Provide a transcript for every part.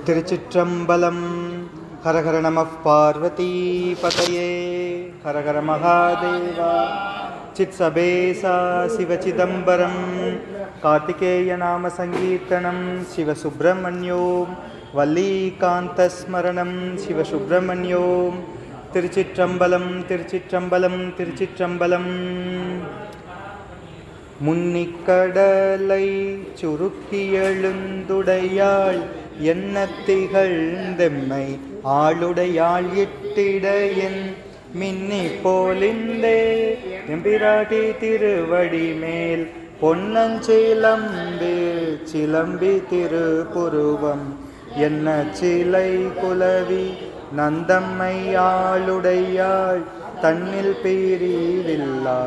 திருச்சிற்றம்பலம். ஹரஹர நம பார்வதி பதையே. ஹரஹர மகாதேவா. சித்சபேசா சிவசிதம்பரம். கார்த்திகேய நாம சங்கீர்த்தனம் சிவசுப்பிரமணியோம். வல்லிகாந்தஸ்மரணம் சிவசுப்பிரமணியோம். திருச்சிற்றம்பலம் திருச்சிற்றம்பலம் திருச்சிற்றம்பலம். முன்னிக்கடலை சுருக்கி எழுந்துடையாள் எண்ணத்திகழ்ந்தெம்மை ஆளுடையாள் இட்டிடையன் மின்னி போலிந்தே எம்பிராட்டி திருவடி மேல் பொன்னஞ்சிலம்பி சிலம்பி திருப்புருவம் என்ன சிலை குலவி நந்தம்மை ஆளுடையாள் தன்னில் பீரிவில்லா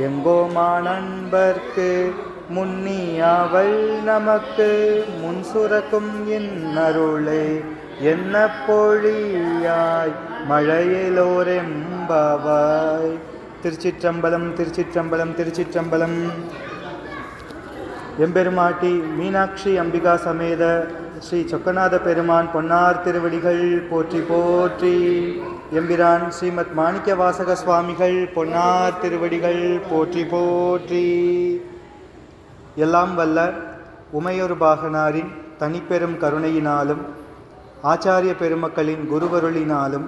எங்கோமா நண்பர்க்கு முன்னி அவள் நமக்கு முன் சுரக்கும் இன்னருளே என்ன பொழியாய் மழையிலோரெம்பாவாய். திருச்சிற்றம்பலம் திருச்சிற்றம்பலம் திருச்சிற்றம்பலம். எம்பெருமாட்டி மீனாட்சி அம்பிகா சமேத ஸ்ரீ சொக்கநாத பெருமான் பொன்னார் திருவடிகள் போற்றி போற்றி. எம்பிரான் ஸ்ரீமத் மாணிக்க வாசக சுவாமிகள் பொன்னார் திருவடிகள் போற்றி போற்றி. எல்லாம் வல்ல உமையொரு பாகனாரின் தனிப்பெரும் கருணையினாலும் ஆச்சாரிய பெருமக்களின் குருவருளினாலும்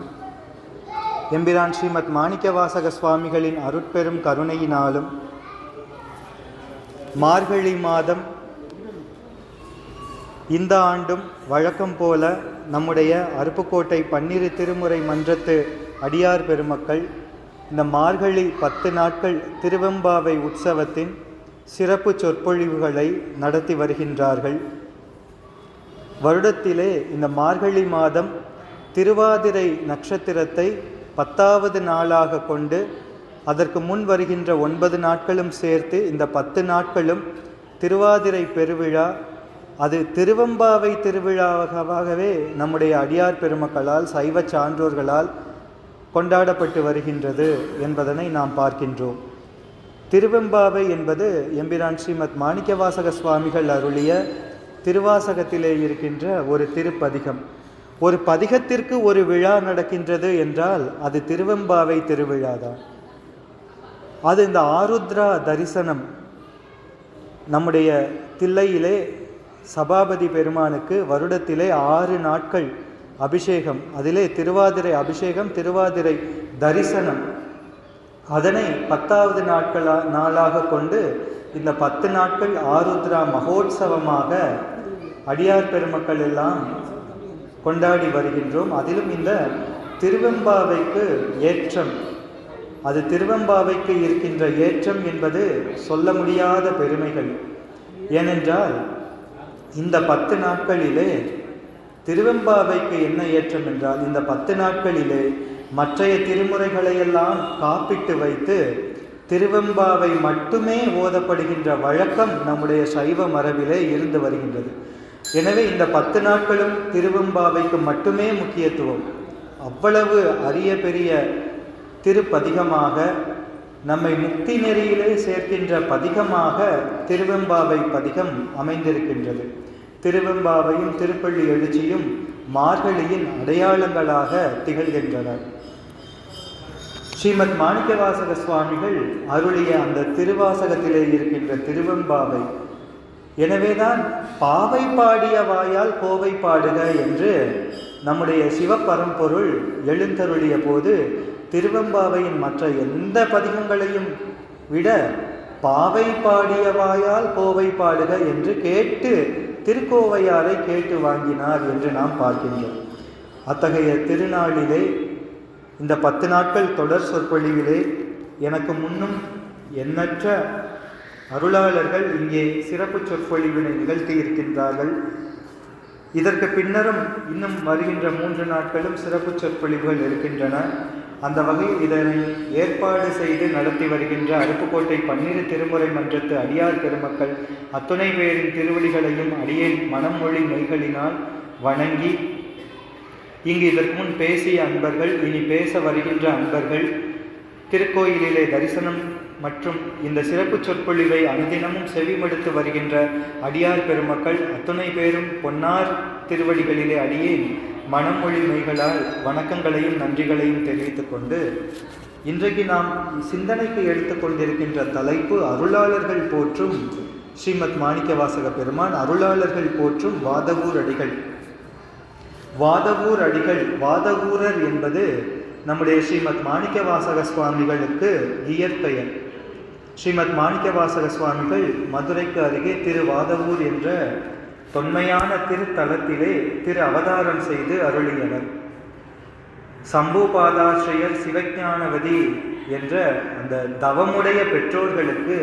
எம்பிரான் ஸ்ரீமத் மாணிக்க வாசக சுவாமிகளின் அருட்பெரும் கருணையினாலும் மார்கழி மாதம் இந்த ஆண்டும் வழக்கம் போல நம்முடைய அருப்புக்கோட்டை பன்னிரு திருமுறை மன்றத்து அடியார் பெருமக்கள் இந்த மார்கழி 10 நாட்கள் திருவெம்பாவை உற்சவத்தின் சிறப்பு சொற்பொழிவுகளை நடத்தி வருகின்றார்கள். வருடத்திலே இந்த மார்கழி மாதம் திருவாதிரை நட்சத்திரத்தை 10வது நாளாக கொண்டு அதற்கு முன் வருகின்ற 9 நாட்களும் சேர்த்து இந்த 10 நாட்களும் திருவாதிரை பெருவிழா, அது திருவெம்பாவை திருவிழாவாகவே நம்முடைய அடியார் பெருமக்களால் சைவ சான்றோர்களால் கொண்டாடப்பட்டு வருகின்றது என்பதனை நாம் பார்க்கின்றோம். திருவெம்பாவை என்பது எம்பிரான் ஸ்ரீமத் மாணிக்கவாசக சுவாமிகள் அருளிய திருவாசகத்திலே இருக்கின்ற ஒரு திருப்பதிகம். ஒரு பதிகத்திற்கு ஒரு விழா நடக்கின்றது என்றால் அது திருவெம்பாவை திருவிழாதான். அது இந்த ஆருத்ரா தரிசனம் நம்முடைய தில்லையிலே சபாபதி பெருமானுக்கு வருடத்திலே 6 நாட்கள் அபிஷேகம், அதிலே திருவாதிரை அபிஷேகம், திருவாதிரை தரிசனம். அதனை 10வது நாளாக கொண்டு இந்த 10 நாட்கள் ஆருத்ரா மகோத்சவமாக அடியார் பெருமக்கள் எல்லாம் கொண்டாடி வருகின்றோம். அதிலும் இந்த திருவெம்பாவைக்கு ஏற்றம், அது திருவெம்பாவைக்கு இருக்கின்ற ஏற்றம் என்பது சொல்ல முடியாத பெருமைகள். ஏனென்றால் இந்த 10 நாட்களிலே திருவெம்பாவைக்கு என்ன ஏற்றம் என்றால், இந்த 10 நாட்களிலே மற்றைய திருமுறைகளையெல்லாம் காப்பிட்டு வைத்து திருவெம்பாவை மட்டுமே ஓதப்படுகின்ற வழக்கம் நம்முடைய சைவ மரபிலே இருந்து வருகின்றது. எனவே இந்த 10 நாட்களும் திருவெம்பாவைக்கு மட்டுமே முக்கியத்துவம். அவ்வளவு அரிய பெரிய திருப்பதிகமாக நம்மை முக்தி நெறியிலே சேர்க்கின்ற பதிகமாக திருவெம்பாவை பதிகம் அமைந்திருக்கின்றது. திருவெம்பாவையும் திருப்பள்ளி எழுச்சியும் மார்கழியின் அடையாளங்களாக திகழ்கின்றன. ஸ்ரீமத் மாணிக்கவாசக சுவாமிகள் அருளிய அந்த திருவாசகத்திலே இருக்கின்ற திருவெம்பாவை, எனவேதான் பாவை பாடிய வாயால் கோவை பாடுக என்று நம்முடைய சிவபரம்பொருள் எழுந்தருளிய போது திருவெம்பாவையின் மற்ற எந்த பதிகங்களையும் விட பாவை பாடிய வாயால் கோவை பாடுக என்று கேட்டு திருக்கோவையாரை கேட்டு வாங்கினார் என்று நாம் பார்க்கின்றோம். அத்தகைய திருநாளிலே இந்த 10 நாட்கள் தொடர் சொற்பொழிவிலே எனக்கு முன்னும் எண்ணற்ற அருளாளர்கள் இங்கே சிறப்பு சொற்பொழிவினை நிகழ்த்தி இருக்கின்றார்கள். இதற்கு பின்னரும் இன்னும் வருகின்ற 3 நாட்களும் சிறப்பு சொற்பொழிவுகள் இருக்கின்றன. அந்த வகையில் இதனை ஏற்பாடு செய்து நடத்தி வருகின்ற அருப்புக்கோட்டை பன்னிரு திருமுறை மன்றத்து அடியார் பெருமக்கள் அத்துணை பேரின் திருவடிகளையும் அடியேன் மனம் மொழி மெய்களினால் வணங்கி, இங்கு இதற்கு முன் பேசிய அன்பர்கள், இனி பேச வருகின்ற அன்பர்கள், திருக்கோயிலிலே தரிசனம் மற்றும் இந்த சிறப்பு சொற்பொழிவை அனுதினமும் செவிமடுத்து வருகின்ற அடியார் பெருமக்கள் அத்துணை பேரும் பொன்னார் திருவடிகளிலே அடியேன் மனமொழி மெய்களால் வணக்கங்களையும் நன்றிகளையும் தெரிவித்துக் கொண்டு இன்றைக்கு நாம் சிந்தனைக்கு எடுத்துக்கொண்டிருக்கின்ற தலைப்பு அருளாளர்கள் போற்றும் ஸ்ரீமத் மாணிக்கவாசக பெருமான், அருளாளர்கள் போற்றும் வாதவூர் அடிகள். வாதவூர் அடிகள், வாதவூரர் என்பது நம்முடைய ஸ்ரீமத் மாணிக்கவாசக சுவாமிகளுக்கு இயற்பெயர். ஸ்ரீமத் மாணிக்கவாசக சுவாமிகள் மதுரைக்கு அருகே திருவாதவூர் என்ற தொன்மையான திருத்தலத்திலே திரு அவதாரம் செய்து அருளியவர். சம்பூபாதாஸ்ரயர் சிவஞானவதி என்ற அந்த தவமுடைய பெற்றோர்களுக்கு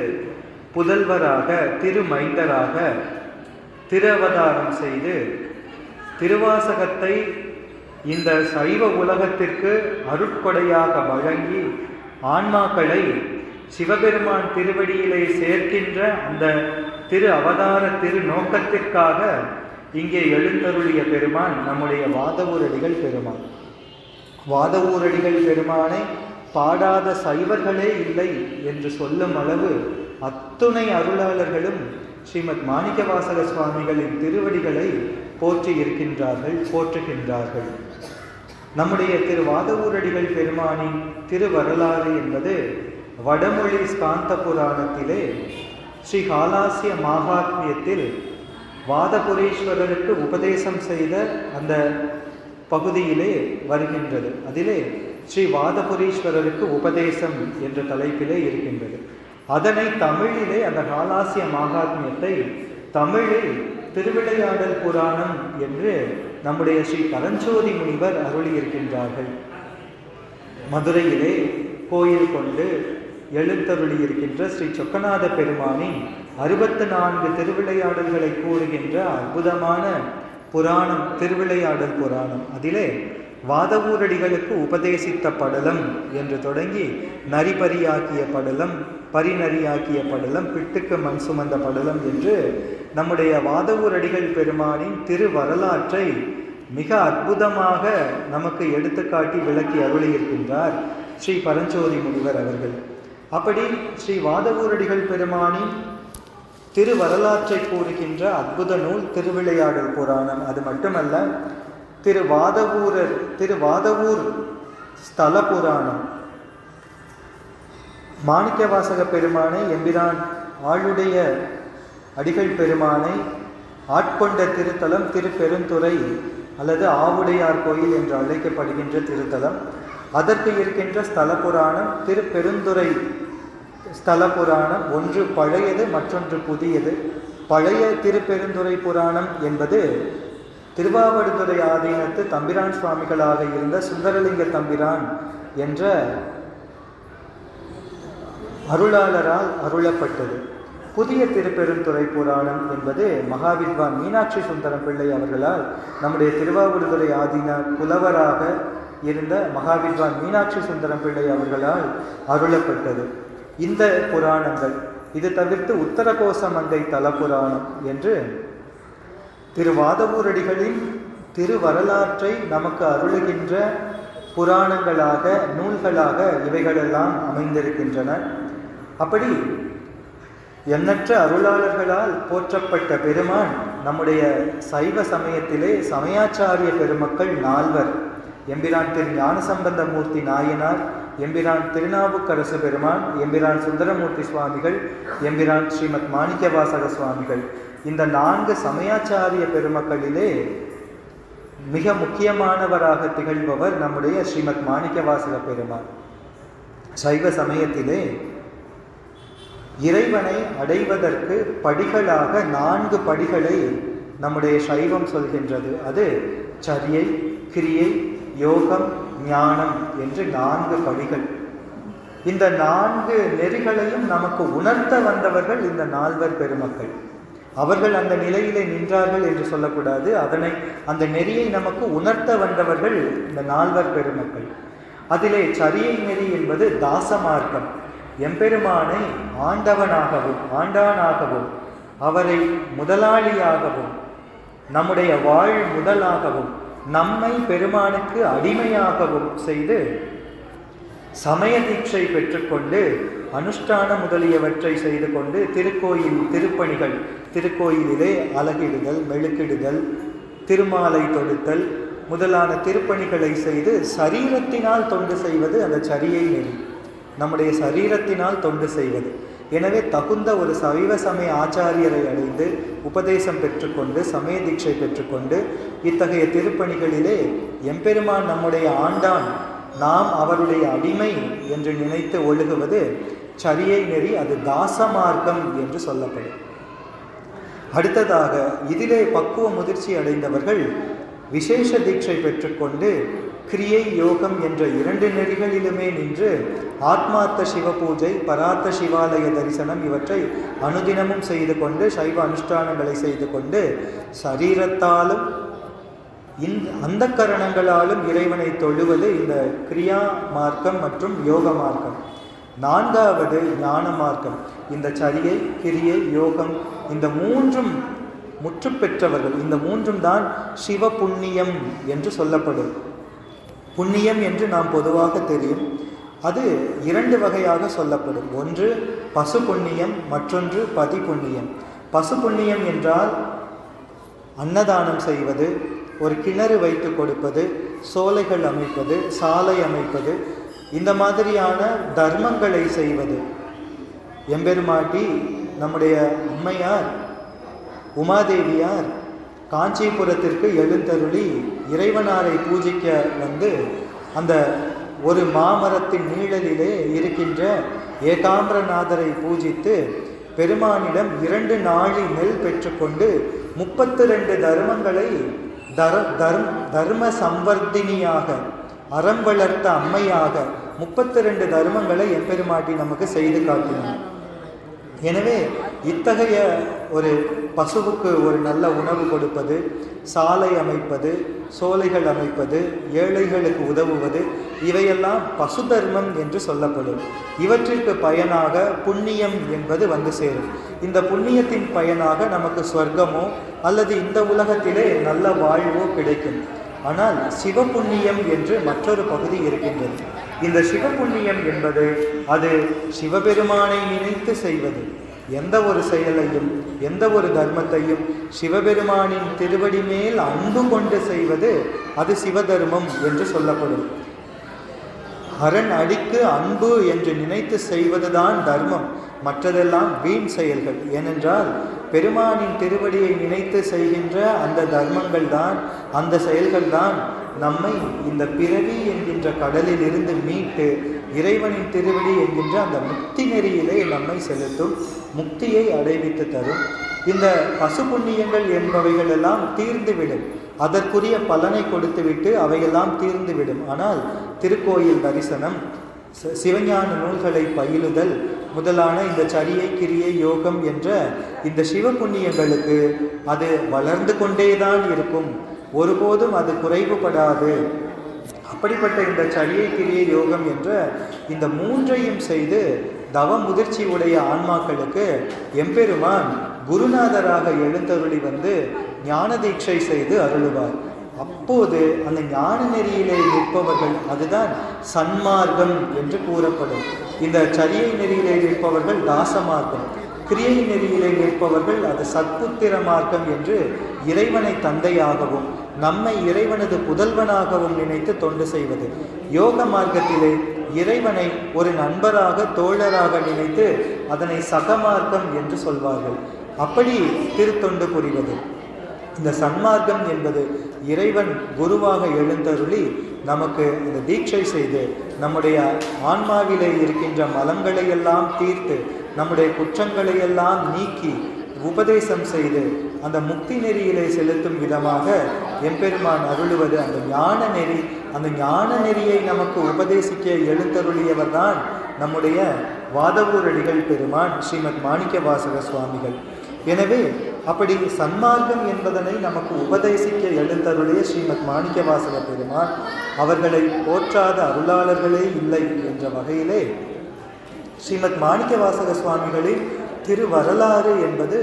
புதல்வராக திருமைந்தராக திரு அவதாரம் செய்து திருவாசகத்தை இந்த சைவ உலகத்திற்கு அருட்கொடையாக வழங்கி ஆன்மாக்களை சிவபெருமான் திருவடியிலே சேர்க்கின்ற அந்த திரு அவதார திரு நோக்கத்திற்காக இங்கே எழுந்தருளிய பெருமான் நம்முடைய வாதவூரடிகள் பெருமான். வாதவூரடிகள் பெருமானை பாடாத சைவர்களே இல்லை என்று சொல்லும் அளவு அத்துணை அருளாளர்களும் ஸ்ரீமத் மாணிக்கவாசக சுவாமிகளின் திருவடிகளை போற்றி இருக்கின்றார்கள், போற்றுகின்றார்கள். நம்முடைய திரு வாதவூரடிகள் பெருமானின் திருவரலாறு என்பது வடமொழி ஸ்காந்த புராணத்திலே ஸ்ரீ காலாசிய மாகாத்மியத்தில் வாதபுரீஸ்வரருக்கு உபதேசம் செய்த அந்த பகுதியிலே வருகின்றது. அதிலே ஸ்ரீ வாதபுரீஸ்வரருக்கு உபதேசம் என்ற தலைப்பிலே இருக்கின்றது. அதனை தமிழிலே அந்த காலாசிய மாகாத்மியத்தை தமிழில் திருவிளையாடல் புராணம் என்று நம்முடைய ஸ்ரீ பரஞ்சோதி முனிவர் அருளியிருக்கின்றார்கள். மதுரையிலே கோயில் கொண்டு எழுந்தருளி இருக்கின்ற ஸ்ரீ சொக்கநாத பெருமானின் 64 திருவிளையாடல்களை கூறுகின்ற அற்புதமான புராணம் திருவிளையாடல் புராணம். அதிலே வாதவூரடிகளுக்கு உபதேசித்த படலம் என்று தொடங்கி நரிபரியாக்கிய படலம், பரிநரியாக்கிய படலம், பிட்டுக்கு மண் சுமந்த படலம் என்று நம்முடைய வாதவூரடிகள் பெருமானின் திரு வரலாற்றை மிக அற்புதமாக நமக்கு எடுத்துக்காட்டி விளக்கி அருளியிருக்கின்றார் ஸ்ரீ பரஞ்சோதி முனிவர் அவர்கள். அப்படி ஸ்ரீ வாதவூரடிகள் பெருமானின் திரு வரலாற்றை கூறுகின்ற அற்புத நூல் திருவிளையாடல் புராணம். அது மட்டுமல்ல, திருவாதவூர் ஸ்தல புராணம். மாணிக்கவாசக பெருமானை, எம்பிரான் ஆளுடைய அடிகள் பெருமானை ஆட்கொண்ட திருத்தலம் திருப்பெருந்துறை அல்லது ஆவுடையார் கோயில் என்று அழைக்கப்படுகின்ற திருத்தலம். அதற்கு இருக்கின்ற ஸ்தல புராணம் திருப்பெருந்துறை ஸ்தல புராணம். ஒன்று பழையது, மற்றொன்று புதியது. பழைய திருப்பெருந்துறை புராணம் என்பது திருவாவடுதுறை ஆதீனத்து தம்பிரான் சுவாமிகளாக இருந்த சுந்தரலிங்க தம்பிரான் என்ற அருளாளரால் அருளப்பட்டது. புதிய திருப்பெருந்துறை புராணம் என்பது மகாவித்வான் மீனாட்சி சுந்தரம் பிள்ளை அவர்களால் நம்முடைய திருவாவடுதுறை ஆதீன புலவராக இருந்த மகாவித்வான் மீனாட்சி சுந்தரம் பிள்ளை அவர்களால் அருளப்பட்டது. இந்த புராணங்கள் இது தவிர்த்து உத்தரகோசமங்கை தல புராணம் என்று திருவாதவூரடிகளின் திருவரலாற்றை நமக்கு அருளுகின்ற புராணங்களாக, நூல்களாக இவைகளெல்லாம் அமைந்திருக்கின்றன. அப்படி எண்ணற்ற அருளாளர்களால் போற்றப்பட்ட பெருமான் நம்முடைய சைவ சமயத்திலே சமயாச்சாரிய பெருமக்கள் 4. எம்பிரான் திரு ஞானசம்பந்தமூர்த்தி நாயனார், எம்பிரான் திருநாவுக்கரசு பெருமான், எம்பிரான் சுந்தரமூர்த்தி சுவாமிகள், எம்பிரான் ஸ்ரீமத் மாணிக்கவாசக சுவாமிகள். இந்த 4 சமயாச்சாரிய பெருமக்களிலே மிக முக்கியமானவராக திகழ்பவர் நம்முடைய ஸ்ரீமத் மாணிக்கவாசக பெருமான். சைவ சமயத்திலே இறைவனை அடைவதற்கு படிகளாக 4 படிகளை நம்முடைய சைவம் சொல்கின்றது. அது சரியை, கிரியை, யோகம், ஞானம் என்று 4 படிகள். இந்த 4 நெறிகளையும் நமக்கு உணர்த்த வந்தவர்கள் இந்த 4 பெருமக்கள். அவர்கள் அந்த நிலையிலே நின்றார்கள் என்று சொல்லக்கூடாது. அந்த நெறியை நமக்கு உணர்த்த வந்தவர்கள் இந்த 4 பெருமக்கள். அதிலே சரியை நெறி என்பது தாசமார்க்கம். எம்பெருமானை ஆண்டானாகவும் அவரை முதலாளியாகவும் நம்முடைய முதலாகவும் நம்மை பெருமானுக்கு அடிமையாகவும் செய்து சமய தீட்சை பெற்றுக்கொண்டு அனுஷ்டான முதலியவற்றை செய்து கொண்டு திருக்கோயில் திருப்பணிகள், திருக்கோயிலிலே அலகிடுதல், மெழுக்கிடுதல், திருமாலை தொடுத்தல் முதலான திருப்பணிகளை செய்து சரீரத்தினால் தொண்டு செய்வது அந்த சரியை நெறி. நம்முடைய சரீரத்தினால் தொண்டு செய்வது. எனவே தகுந்த ஒரு சைவ சமய ஆச்சாரியரை அடைந்து உபதேசம் பெற்றுக்கொண்டு சமய தீட்சை பெற்றுக்கொண்டு இத்தகைய திருப்பணிகளிலே எம்பெருமான் நம்முடைய ஆண்டான், நாம் அவருடைய அடிமை என்று நினைத்து ஒழுகுவது சரியை நெறி. அது தாச மார்க்கம் என்று சொல்லப்படும். அடுத்ததாக இதிலே பக்குவ முதிர்ச்சி அடைந்தவர்கள் விசேஷ தீட்சை பெற்றுக்கொண்டு கிரியை யோகம் என்ற 2 நெறிகளிலுமே நின்று ஆத்மார்த்த சிவ பூஜை, பரார்த்த சிவாலய தரிசனம் இவற்றை அனுதினமும் செய்து கொண்டு சைவ அனுஷ்டானங்களை செய்து கொண்டு சரீரத்தாலும் அந்த கரணங்களாலும் இறைவனை தொழுவது இந்த கிரியா மார்க்கம் மற்றும் யோக மார்க்கம். 4வது ஞான மார்க்கம். இந்த சரியை, கிரியை, யோகம் இந்த 3ம் முற்று பெற்றவர்கள். இந்த 3ம் தான் சிவ புண்ணியம் என்று சொல்லப்படும். புண்ணியம் என்று நாம் பொதுவாக தெரியும். அது 2 வகையாக சொல்லப்படும். ஒன்று பசு புண்ணியம், மற்றொன்று பதி புண்ணியம். பசு புண்ணியம் என்றால் அன்னதானம் செய்வது, ஒரு கிணறு வைத்து கொடுப்பது, சோலைகள் அமைப்பது, சாலை அமைப்பது, இந்த மாதிரியான தர்மங்களை செய்வது. எம்பெருமாட்டி நம்முடைய அம்மையார் உமாதேவியார் காஞ்சிபுரத்திற்கு எழுந்தருளி இறைவனாரை பூஜிக்க வந்து அந்த ஒரு மாமரத்தின் நீழலிலே இருக்கின்ற ஏகாம்பரநாதரை பூஜித்து பெருமானிடம் 2 நாழி நெல் பெற்றுக்கொண்டு 32 தர்மங்களை தர்ம சம்வர்த்தினியாக, அறம் வளர்த்த அம்மையாக 32 தர்மங்களை எம்பெருமாட்டி நமக்கு செய்து காட்டினார். எனவே இத்தகைய ஒரு பசுவுக்கு ஒரு நல்ல உணவு கொடுப்பது, சாலை அமைப்பது, சோலைகள் அமைப்பது, ஏழைகளுக்கு உதவுவது, இவையெல்லாம் பசு தர்மம் என்று சொல்லப்படும். இவற்றிற்கு பயனாக புண்ணியம் என்பது வந்து சேரும். இந்த புண்ணியத்தின் பயனாக நமக்கு சொர்க்கமோ அல்லது இந்த உலகத்திலே நல்ல வாழ்வோ கிடைக்கும். ஆனால் சிவபுண்ணியம் என்று மற்றொரு பகுதி இருக்கின்றது. இந்த சிவபுண்ணியம் என்பது அது சிவபெருமானை நினைத்து செய்வது. எந்த ஒரு செயலையும் எந்த ஒரு தர்மத்தையும் சிவபெருமானின் திருவடி மேல் அன்பு கொண்டு செய்வது அது சிவதர்மம் என்று சொல்லப்படும். அரண் அடிக்கு அன்பு என்று நினைத்து செய்வதுதான் தர்மம். மற்றதெல்லாம் வீண் செயல்கள். ஏனென்றால் பெருமானின் திருவடியை நினைத்து செய்கின்ற அந்த தர்மங்கள் தான், அந்த செயல்கள் தான் நம்மை இந்த பிறவி என்கின்ற கடலில் இருந்து மீட்டு இறைவனின் திருவடி என்கின்ற அந்த முக்தி நெறியிலே நம்மை செலுத்தும், முக்தியை அடைவித்து தரும். இந்த பசு புண்ணியங்கள் என்பவைகள் எல்லாம் தீர்ந்துவிடும். அதற்குரிய பலனை கொடுத்துவிட்டு அவையெல்லாம் தீர்ந்துவிடும். ஆனால் திருக்கோயில் தரிசனம், சிவஞான நூல்களை பயிலுதல் முதலான இந்த சரியை, கிரியை, யோகம் என்ற இந்த சிவ புண்ணியங்களுக்கு அது வளர்ந்து கொண்டேதான் இருக்கும். ஒருபோதும் அது குறைவுபடாது. அப்படிப்பட்ட இந்த சரியை, கிரியை, யோகம் என்ற இந்த 3ஐயும் செய்து தவ முதிர்ச்சி உடைய ஆன்மாக்களுக்கு எம்பெருமான் குருநாதராக எழுந்தருளி வந்து ஞான தீட்சை செய்து அருளுவார். அப்போது அந்த ஞான நெறியிலே நிற்பவர்கள், அதுதான் சன்மார்க்கம் என்று கூறப்படும். இந்த சரியை நெறியிலே நிற்பவர்கள் தாசமார்க்கம், கிரியை நெறியிலே நிற்பவர்கள் அது சத்புத்திர மார்க்கம் என்று இறைவனை தந்தையாகவும் நம்மை இறைவனது புதல்வனாகவும் நினைத்து தொண்டு செய்வது. யோக மார்க்கத்திலே இறைவனை ஒரு நண்பராக, தோழராக நினைத்து அதனை சகமார்க்கம் என்று சொல்வார்கள். அப்படி திருத்தொண்டு புரிவது. இந்த சன்மார்க்கம் என்பது இறைவன் குருவாக எழுந்தருளி நமக்கு இந்த தீட்சை செய்து நம்முடைய ஆன்மாவிலே இருக்கின்ற மலங்களையெல்லாம் தீர்த்து நம்முடைய குற்றங்களையெல்லாம் நீக்கி உபதேசம் செய்து அந்த முக்தி நெறியிலே செலுத்தும் விதமாக எம்பெருமான் அருளுவது அந்த ஞான நெறி. அந்த ஞான நெறியை நமக்கு உபதேசிக்க எழுந்தருளியவர் தான் நம்முடைய வாதவூரடிகள் பெருமான் ஸ்ரீமத் மாணிக்க வாசக சுவாமிகள். எனவே அப்படி சன்மார்க்கம் என்பதனை நமக்கு உபதேசிக்க எழுந்தருளிய ஸ்ரீமத் மாணிக்க வாசக பெருமான் அவர்களை போற்றாத அருளாளர்களே இல்லை என்ற வகையிலே ஸ்ரீமத் மாணிக்க வாசக சுவாமிகளின் திருவரலாறு என்பது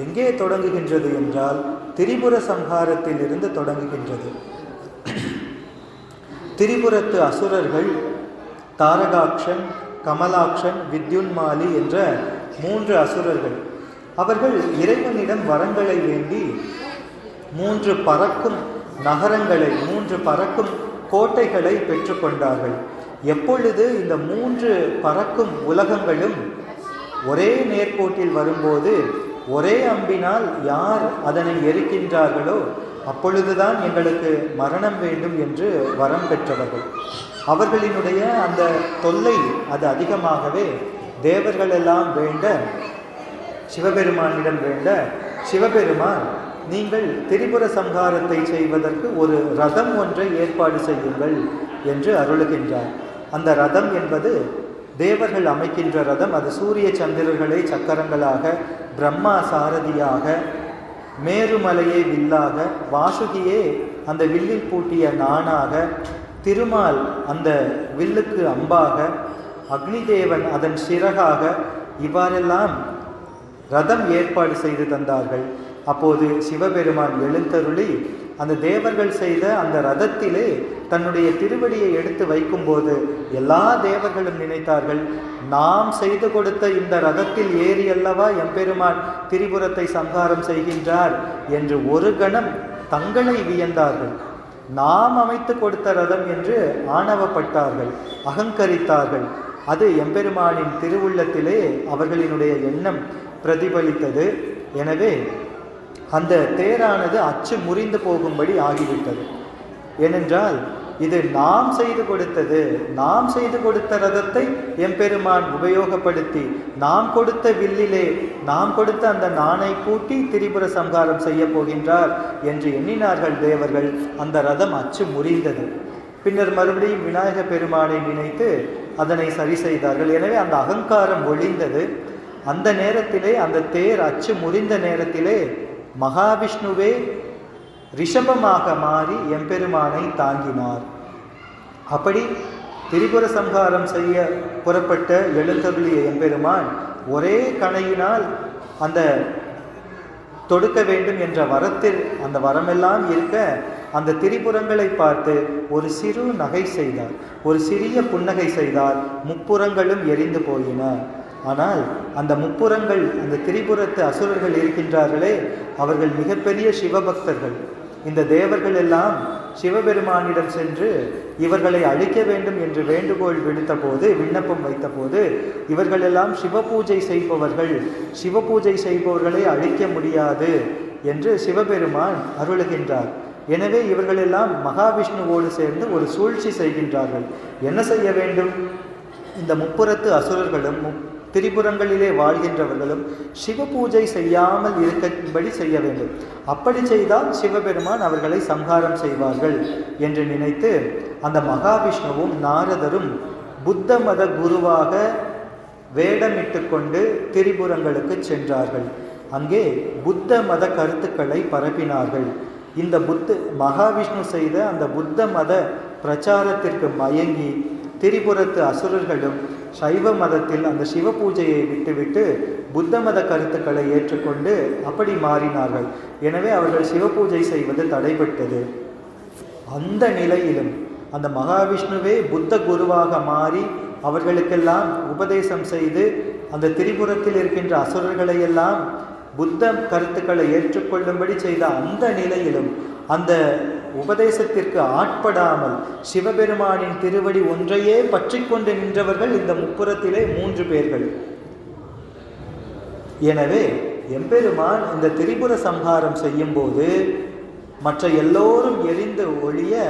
எங்கே தொடங்குகின்றது என்றால் திரிபுர சம்ஹாரத்தில் இருந்து தொடங்குகின்றது. திரிபுரத்து அசுரர்கள் தாரகாக்ஷன், கமலாக்ஷன், வித்யுன்மாலி என்ற 3 அசுரர்கள். அவர்கள் இறைவனிடம் வரங்களை வேண்டி 3 பறக்கும் நகரங்களை, 3 பறக்கும் கோட்டைகளை பெற்றுக்கொண்டார்கள். எப்பொழுது இந்த 3 பறக்கும் உலகங்களும் ஒரே நேர்கோட்டில் வரும்போது ஒரே அம்பினால் யார் அதனை எரிக்கின்றார்களோ அப்பொழுதுதான் எங்களுக்கு மரணம் வேண்டும் என்று வரம் பெற்றவர்கள். அவர்களினுடைய அந்த தொல்லை அது அதிகமாகவே தேவர்கள் எல்லாம் வேண்ட, சிவபெருமானிடம் வேண்ட, சிவபெருமான் நீங்கள் திரிபுர சம்ஹாரத்தை செய்வதற்கு ஒரு ரதம் ஒன்றை ஏற்பாடு செய்யுங்கள் என்று அருளுகின்றார். அந்த ரதம் என்பது தேவர்கள் அமைக்கின்ற ரதம். அது சூரிய சந்திரர்களை சக்கரங்களாக, பிரம்மா சாரதியாக, மேருமலையை வில்லாக, வாசுகியே அந்த வில்லில் பூட்டிய நானாக, திருமால் அந்த வில்லுக்கு அம்பாக, அக்னிதேவன் அதன் சிறகாக, இவ்வாறெல்லாம் ரதம் ஏற்பாடு செய்து தந்தார்கள். அப்போது சிவபெருமான் எழுந்தருளி அந்த தேவர்கள் செய்த அந்த ரதத்திலே தன்னுடைய திருவடியை எடுத்து வைக்கும்போது எல்லா தேவர்களும் நினைத்தார்கள், நாம் செய்து கொடுத்த இந்த ரதத்தில் ஏறி அல்லவா எம்பெருமான் திரிபுரத்தை சம்ஹாரம் செய்கின்றார் என்று ஒரு கணம் தங்களை வியந்தார்கள். நாம் அமைத்து கொடுத்த ரதம் என்று ஆணவப்பட்டார்கள், அகங்கரித்தார்கள். அது எம்பெருமானின் திருவுள்ளத்திலே அவர்களினுடைய எண்ணம் பிரதிபலித்தது. எனவே அந்த தேரானது அச்சு முறிந்து போகும்படி ஆகிவிட்டது. ஏனென்றால் இது நாம் செய்து கொடுத்தது, நாம் செய்து கொடுத்த ரதத்தை எம்பெருமான் உபயோகப்படுத்தி நாம் கொடுத்த வில்லிலே நாம் கொடுத்த அந்த நாணை பூட்டி திரிபுர சம்ஹாரம் செய்ய போகின்றார் என்று எண்ணினார்கள் தேவர்கள். அந்த ரதம் அச்சு முறிந்தது. பின்னர் மறுபடியும் விநாயக பெருமானை நினைத்து அதனை சரி செய்தார்கள். எனவே அந்த அகங்காரம் ஒழிந்தது. அந்த நேரத்திலே, அந்த தேர் அச்சு முறிந்த நேரத்திலே மகாவிஷ்ணுவே ரிஷபமாக மாறி எம்பெருமானை தாங்கினார். அப்படி திரிபுர சம்ஹாரம் செய்ய புறப்பட்ட எழுந்தருளிய எம்பெருமான் ஒரே கணையினால் அந்த தொடுக்க வேண்டும் என்ற வரத்தில் அந்த வரமெல்லாம் இருக்க அந்த திரிபுரங்களை பார்த்து ஒரு சிறு நகை செய்தார், ஒரு சிறிய புன்னகை செய்தார். முப்புறங்களும் எரிந்து போயின. ஆனால் அந்த முப்புறங்கள், அந்த திரிபுரத்து அசுரர்கள் இருக்கின்றார்களே, அவர்கள் மிகப்பெரிய சிவபக்தர்கள். இந்த தேவர்கள் எல்லாம் சிவபெருமானிடம் சென்று இவர்களை அழிக்க வேண்டும் என்று வேண்டுகோள் விடுத்த போது, விண்ணப்பம் வைத்த போது, இவர்களெல்லாம் சிவபூஜை செய்பவர்கள், சிவபூஜை செய்பவர்களை அழிக்க முடியாது என்று சிவபெருமான் அருளுகின்றார். எனவே இவர்களெல்லாம் மகாவிஷ்ணுவோடு சேர்ந்து ஒரு சூழ்ச்சி செய்கின்றார்கள். என்ன செய்ய வேண்டும்? இந்த முப்புறத்து அசுரர்களும் திரிபுரங்களிலே வாழ்கின்றவர்களும் சிவபூஜை செய்யாமல் இருக்கும்படி செய்ய வேண்டும். அப்படி செய்தால் சிவபெருமான் அவர்களை சம்ஹாரம் செய்வார்கள் என்று நினைத்து அந்த மகாவிஷ்ணுவும் நாரதரும் புத்த மத குருவாக வேடமிட்டு கொண்டு திரிபுரங்களுக்கு சென்றார்கள். அங்கே புத்த மத கருத்துக்களை பரப்பினார்கள். இந்த மகாவிஷ்ணு செய்த அந்த புத்த மத பிரச்சாரத்திற்கு மயங்கி திரிபுரத்து அசுரர்களும் சைவ மதத்தில் அந்த சிவ பூஜையை விட்டுவிட்டு புத்த மத கருத்துக்களை ஏற்றுக்கொண்டு அப்படி மாறினார்கள். எனவே அவர்கள் சிவ பூஜை செய்வது தடைபட்டது. அந்த நிலையிலும் அந்த மகாவிஷ்ணுவே புத்த குருவாக மாறி அவர்களுக்கெல்லாம் உபதேசம் செய்து அந்த திரிபுரத்தில் இருக்கின்ற அசுரர்களை எல்லாம் புத்த கருத்துக்களை ஏற்றுக்கொள்ளும்படி செய்த அந்த நிலையிலும் அந்த உபதேசத்திற்கு ஆட்படாமல் சிவபெருமானின் திருவடி ஒன்றையே பற்றி கொண்டு நின்றவர்கள் இந்த முப்புறத்திலே 3 பேர்கள். எனவே எம்பெருமான் இந்த திரிபுர சம்ஹாரம் செய்யும் போது மற்ற எல்லோரும் எரிந்து ஒழிய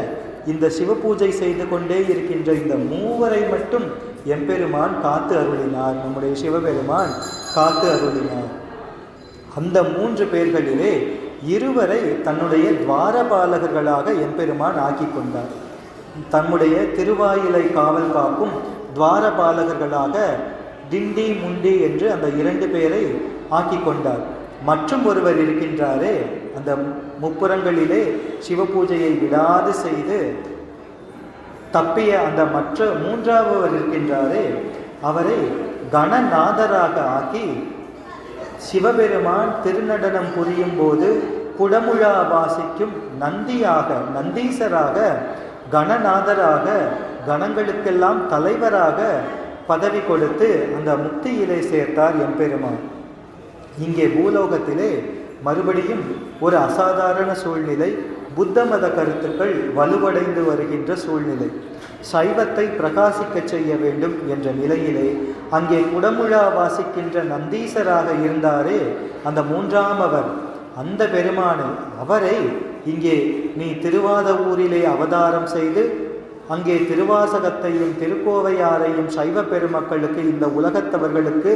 இந்த சிவபூஜை செய்து கொண்டே இருக்கின்ற இந்த 3 மட்டும் எம்பெருமான் காத்து அருளினார். நம்முடைய சிவபெருமான் காத்து அருளினார். அந்த 3 பேர்களிலே 2 தன்னுடைய துவாரபாலகர்களாக எம்பெருமான் ஆக்கி கொண்டார். தம்முடைய திருவாயிலை காவல் காக்கும் துவாரபாலகர்களாக டிண்டி முண்டி என்று அந்த 2 பேரை ஆக்கி கொண்டார். மற்றும் ஒருவர் இருக்கின்றாரே, அந்த முப்புறங்களிலே சிவபூஜையை விடாது செய்து தப்பிய அந்த மற்ற 3வது இருக்கின்றாரே, அவரை கணநாதராக ஆக்கி சிவபெருமான் திருநடனம் புரியும் போது குடமுழா வாசிக்கும் நந்தியாக, நந்தீசராக, கணநாதராக கணங்களுக்கெல்லாம் தலைவராக பதவி கொடுத்து அந்த முக்தியிலே சேர்த்தார் எம்பெருமான். இங்கே பூலோகத்திலே மறுபடியும் ஒரு அசாதாரண சூழ்நிலை, புத்த மத கருத்துக்கள் வலுவடைந்து வருகின்ற சூழ்நிலை. சைவத்தை பிரகாசிக்க செய்ய வேண்டும் என்ற நிலையிலே அங்கே குடமுழா வாசிக்கின்ற நந்தீசராக இருந்தாரே அந்த மூன்றாம் அவர், அந்த பெருமானை, அவரை இங்கே நீ திருவாதவூரிலே அவதாரம் செய்து அங்கே திருவாசகத்தையும் திருக்கோவையாரையும் சைவ பெருமக்களுக்கு, இந்த உலகத்தவர்களுக்கு